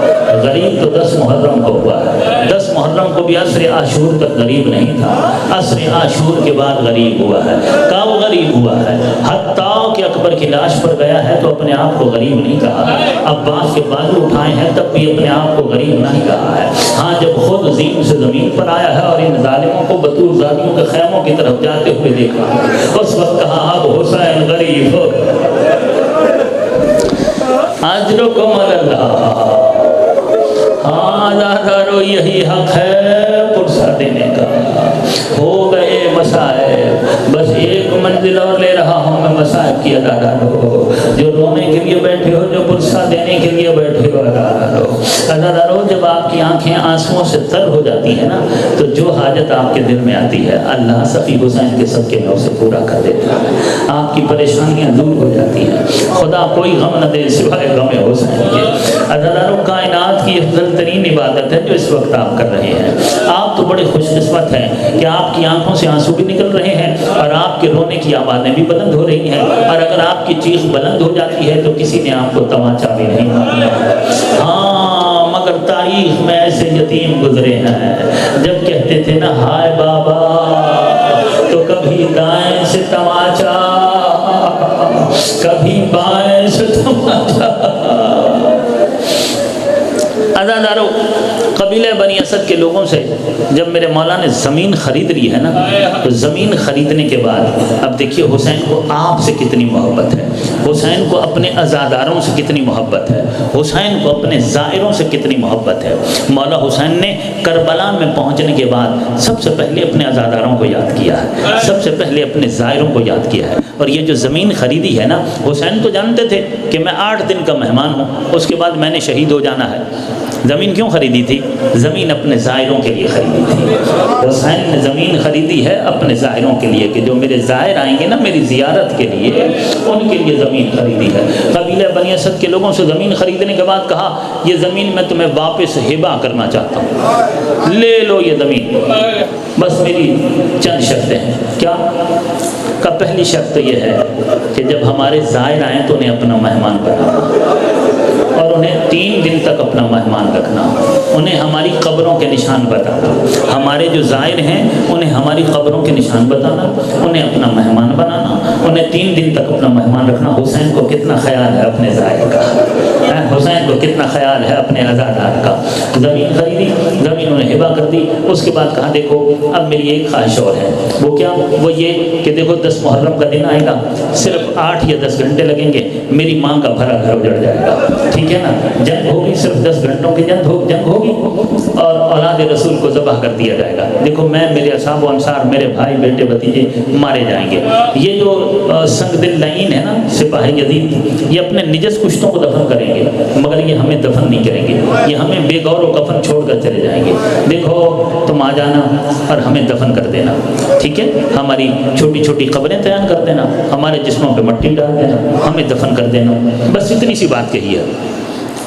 غریب تو 10 محرم کو ہوا ہے. 10 محرم کو بھی عصر عاشور تک غریب نہیں تھا، عصر عاشور کے بعد غریب ہوا ہے. کب غریب ہوا ہے؟ حتیٰ کہ اکبر کی لاش پر گیا ہے تو اپنے آپ کو غریب نہیں کہا. عباس کے بازو اٹھائے ہیں تب بھی اپنے آپ کو غریب نہیں کہا ہے. ہاں جب خود زین سے زمین پر آیا ہے اور ان ظالموں کو بطور زادیوں کے خیموں کی طرف جاتے ہوئے دیکھا اس وقت کہا اب حسین غریب ہو. اجرکم اللہ. ہاں دادارو یہی حق ہے پرسہ دینے کا. ہو گئے مسائب، بس ایک منزل اور لے رہا ہوں میں مسائب کی. دادارو جو رونے کے لیے بیٹھے ہو، جو پرسہ دینے کے لیے بیٹھے ہو، دادارو جب آپ کی آنکھیں آنسوؤں سے تر ہو جاتی ہیں نا تو جو حاجت آپ کے دل میں آتی ہے اللہ سخی حسین کے صدقے میں اسے پورا کر دیتا ہے. آپ کی پریشانیاں دور ہو جاتی ہیں. خدا کوئی غم نہ دے سوائے غم حسین کے. دادارو کائنات کی افضل ترین عبادت ہے جو اس وقت آپ کر رہے ہیں. آپ تو بڑے خوش قسمت ہیں کہ آپ کی آنکھوں سے آنسو بھی نکل رہے ہیں اور آپ کے رونے کی آوازیں بھی بلند ہو رہی ہیں. اور اگر آپ کی چیخ بلند ہو جاتی ہے تو کسی نے آپ کو تماچا بھی نہیں مارنا. ہاں مگر تاریخ میں ایسے یتیم گزرے ہیں جب کہتے تھے نا ہائے بابا تو کبھی دائیں سے تماچا کبھی بائیں سے تماچا. عزادارو قبیلہ بنی اسد کے لوگوں سے جب میرے مولا نے زمین خرید لی ہے نا، تو زمین خریدنے کے بعد اب دیکھیے حسین کو آپ سے کتنی محبت ہے، حسین کو اپنے عزاداروں سے کتنی محبت ہے، حسین کو اپنے زائروں سے کتنی محبت ہے۔ مولا حسین نے کربلا میں پہنچنے کے بعد سب سے پہلے اپنے عزاداروں کو یاد کیا ہے، سب سے پہلے اپنے زائروں کو یاد کیا ہے۔ اور یہ جو زمین خریدی ہے نا، حسین تو جانتے تھے کہ میں 8 دن کا مہمان ہوں، اس کے بعد میں نے شہید ہو جانا ہے۔ زمین کیوں خریدی تھی؟ زمین اپنے زائروں کے لیے خریدی تھی۔ حسین نے زمین خریدی ہے اپنے زائروں کے لیے کہ جو میرے زائر آئیں گے نا میری زیارت کے لیے، ان کے لیے زمین خریدی ہے۔ قبیلہ بنی اسد کے لوگوں سے زمین خریدنے کے بعد کہا یہ زمین میں تمہیں واپس ہبہ کرنا چاہتا ہوں، لے لو یہ زمین، بس میری چند شرطیں ہیں۔ کیا؟ کا پہلی شرط یہ ہے کہ جب ہمارے زائر آئیں تو انہیں اپنا مہمان بنانا، اور انہیں 3 دن تک اپنا مہمان رکھنا، انہیں ہماری قبروں کے نشان بتانا، ہمارے جو زائر ہیں انہیں ہماری قبروں کے نشان بتانا، انہیں اپنا مہمان بنانا، انہیں 3 دن تک اپنا مہمان رکھنا۔ حسین کو کتنا خیال ہے اپنے زائر کا، حسین کو کتنا خیال ہے اپنے عزادار کا۔ زمین خریدی، زمین انہیں ہبہ کر دی۔ اس کے بعد کہا دیکھو اب میری ایک خواہش اور ہے، وہ کیا؟ وہ یہ کہ دیکھو 10 محرم کا دن آئے گا، صرف 8 یا 10 گھنٹے لگیں گے، میری ماں کا بھرا گھر اجڑ جائے گا، ٹھیک ہے نا؟ جنگ ہوگی، صرف 10 گھنٹوں کی جنگ ہوگی، اور اولاد رسول کو ذبح کر دیا جائے گا۔ دیکھو میں، میرے اصحاب و انصار، میرے بھائی بیٹے بھتیجے مارے جائیں گے۔ یہ جو سنگ دل لعین ہے نا سپاہی یزید، یہ اپنے نجس کشتوں کو دفن کریں گے، مگر یہ ہمیں دفن نہیں کریں گے، یہ ہمیں بے گور و کفن چھوڑ کر چلے جائیں گے۔ دیکھو تم آ جانا اور ہمیں دفن کر دینا، ٹھیک ہے؟ ہماری چھوٹی چھوٹی قبریں تیار کر دینا، ہمارے جسموں پہ مٹی ڈال دینا، ہمیں دفن کر دینا، بس اتنی سی بات کہی ہے۔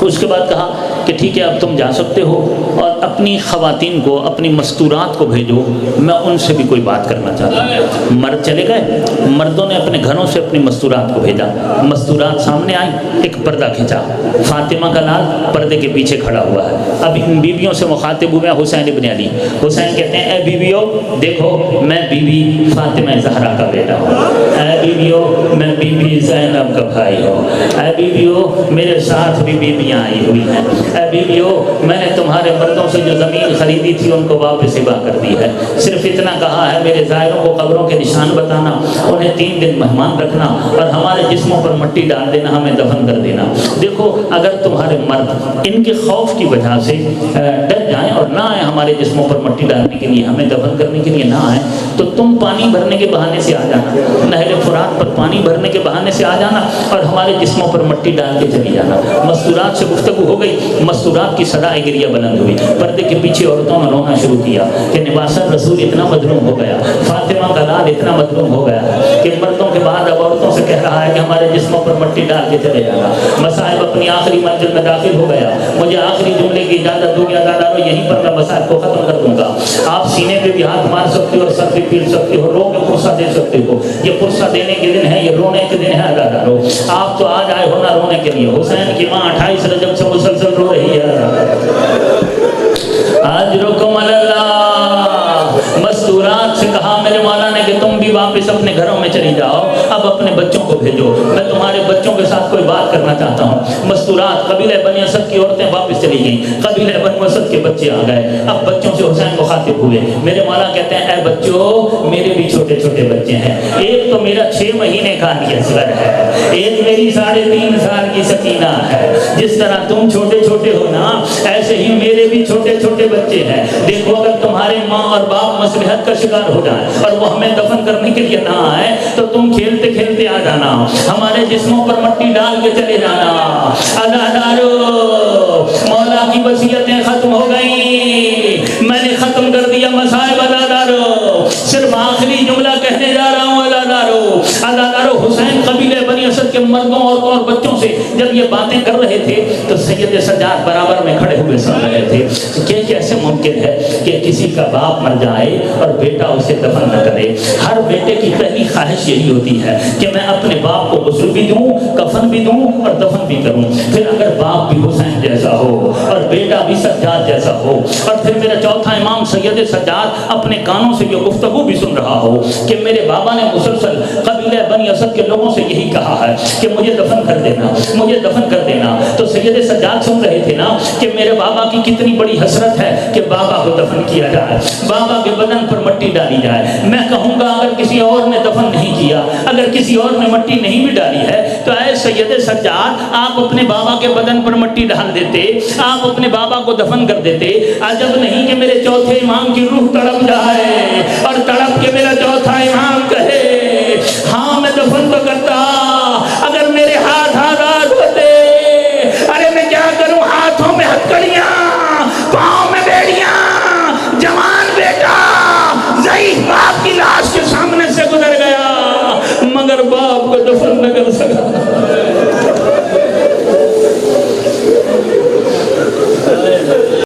اس کے بعد کہا کہ ٹھیک ہے اب تم جا سکتے ہو، اور اپنی خواتین کو، اپنی مستورات کو بھیجو، میں ان سے بھی کوئی بات کرنا چاہتا ہوں۔ مرد چلے گئے، مردوں نے اپنے گھروں سے اپنی مستورات کو بھیجا، مستورات سامنے آئیں، ایک پردہ کھینچا، فاطمہ کا لال پردے کے پیچھے کھڑا ہوا ہے۔ اب ان بیویوں سے مخاطب ہوئے حسین ابن علی۔ حسین کہتے ہیں اے بیویوں دیکھو میں بی بی فاطمہ زہرا کا بیٹا ہوں، اے بیویوں میں بی بی زینب کا بھائی ہوں، اے بیویوں میرے ساتھ بھی بیویاں آئی ہوئی ہیں، اے بیویوں میں نے تمہارے مردوں سے جو زمین خریدی تھی ان کو واپس ہبہ کر دی ہے، صرف اتنا کہا ہے میرے زائروں کو قبروں کے نشان بتانا، انہیں 3 دن مہمان رکھنا، اور ہمارے جسموں پر مٹی ڈال دینا، ہمیں دفن کر دینا۔ دیکھو اگر تمہارے مرد ان کے خوف کی وجہ سے ڈر جائیں اور نہ آئیں ہمارے جسموں پر مٹی ڈالنے کے لیے، ہمیں دفن کرنے کے لیے نہ آئیں، تو تم پانی بھرنے کے بہانے سے آ جانا، نہر فرات پر پانی بھرنے کے بہانے سے آ جانا، اور ہمارے جسموں پر مٹی ڈال کے چلی جانا۔ مستورات سے گفتگو ہو گئی، مستورات کی صدائے گریہ بلند ہوئی، پردے کے پیچھے عورتوں نے رونا شروع کیا کہ نواسہ رسول اتنا مظلوم ہو گیا، فاطمہ کا لال اتنا مظلوم ہو گیا کہ مردوں کے بعد اب عورتوں سے کہہ رہا ہے کہ ہمارے جسموں پر مٹی ڈال کے چلے جانا۔ مصائب اپنی آخری منزل میں داخل ہو گیا، مجھے آخری جملے کی اجازت دو گیا دادا، یہیں پر میں مصائب کو ختم کر دوں گا۔ آپ سینے پہ بھی ہاتھ مار سکتے ہو اور سر پہ پھیر سکتے ہو، رو کے پرسہ دے سکتے ہو، یہ پرسہ دینے کے دن ہے، یہ رونے کے دن ہے دادا رو۔ آپ تو آج آئے ہو نا رونے کے لیے، حسین کی ماں 28 رجب سے مسلسل رو رہی ہے۔ اجرکم اللہ، مستورات سے کہا میرے مولا نے کہ تم بھی واپس اپنے گھروں میں چلی جاؤ، اب اپنے بچوں کو بھیجو، میں تمہارے بچوں کے ساتھ کوئی بات کرنا چاہتا ہوں۔ مستورات قبیلہ بنی اسد کی عورتیں واپس چلی گئیں، قبیلہ بنی اسد کے بچے آ گئے، اب بچوں سے حسین کو خاطب ہوئے۔ میرے مولا کہتے ہیں اے بچوں میرے بھی چھوٹے چھوٹے بچے ہیں، ایک تو میرا 6 مہینے کا علی اصغر ہے، ایک میری 3.5 سال کی سکینہ ہے، جس طرح تم چھوٹے چھوٹے ہو نا ایسے ہی میرے بھی چھوٹے چھوٹے بچے ہیں۔ دیکھو اگر تمہارے ماں اور باپ مصلحت کا شکار ہو جائیں اور وہ ہمیں دفن کرنے کے لیے نہ آئے تو تم کھیلتے کھیلتے آ جانا، ہمارے جسموں پر مٹی ڈال کے چلے جانا۔ عزادارو مولا کی وصیتیں ختم ہو گئیں، میں نے ختم کر دیا مصائب عزادارو، صرف آخری جملہ کہنے جا رہا ہوں عزادارو۔ عزادارو حسین قبیلہ بنی اسد کے مردوں اور بچوں سے جب یہ باتیں کر رہے تھے تو سید سجاد برابر میں کھڑے ہوئے سن رہے تھے کہ کیسے ممکن ہے کہ کسی کا باپ مر جائے اور بیٹا اسے دفن نہ کرے۔ ہر بیٹے کی پہلی خواہش یہی ہوتی ہے کہ میں اپنے باپ کو غسل بھی دوں، کفن بھی دوں اور دفن بھی کروں. پھر اگر باپ بھی حسین جیسا ہو اور بیٹا بھی سجاد جیسا ہو, اور پھر میرا چوتھا امام سید سجاد اپنے کانوں سے یہ گفتگو بھی سن رہا ہو کہ میرے بابا نے مسلسل قبیلہ بنی اسد کے لوگوں سے یہی کہا ہے کہ مجھے دفن کر دینا, مجھے دفن کر دینا. تو سید سجاد سن رہے تھے نا کہ میرے بابا کی کتنی بڑی حسرت ہے کہ بابا کو دفن کیا جائے, بابا کے بدن پر مٹی ڈالی جائے. میں کہوں گا اگر کسی اور نے دفن نہیں کیا, اگر کسی اور نے مٹی نہیں بھی ڈالی ہے, تو اے سید سجاد آپ اپنے بابا کے بدن پر مٹی ڈال دیتے, آپ اپنے بابا کو دفن کر دیتے. عجب نہیں کہ میرے چوتھے امام کی روح تڑپ جائے اور تڑپ کے میرا چوتھا امام کہے ہاں میں دفن تو کرتا اگر میرے ہاتھ آزاد ہوتے. ارے میں کیا کروں, ہاتھوں میں ہتھکڑیاں, پاؤں میں بیڑیاں, جوان بیٹا ضعیف باپ کی لاش کے سامنے سے گزر گیا مگر باپ کو دفن نہ کر سکا.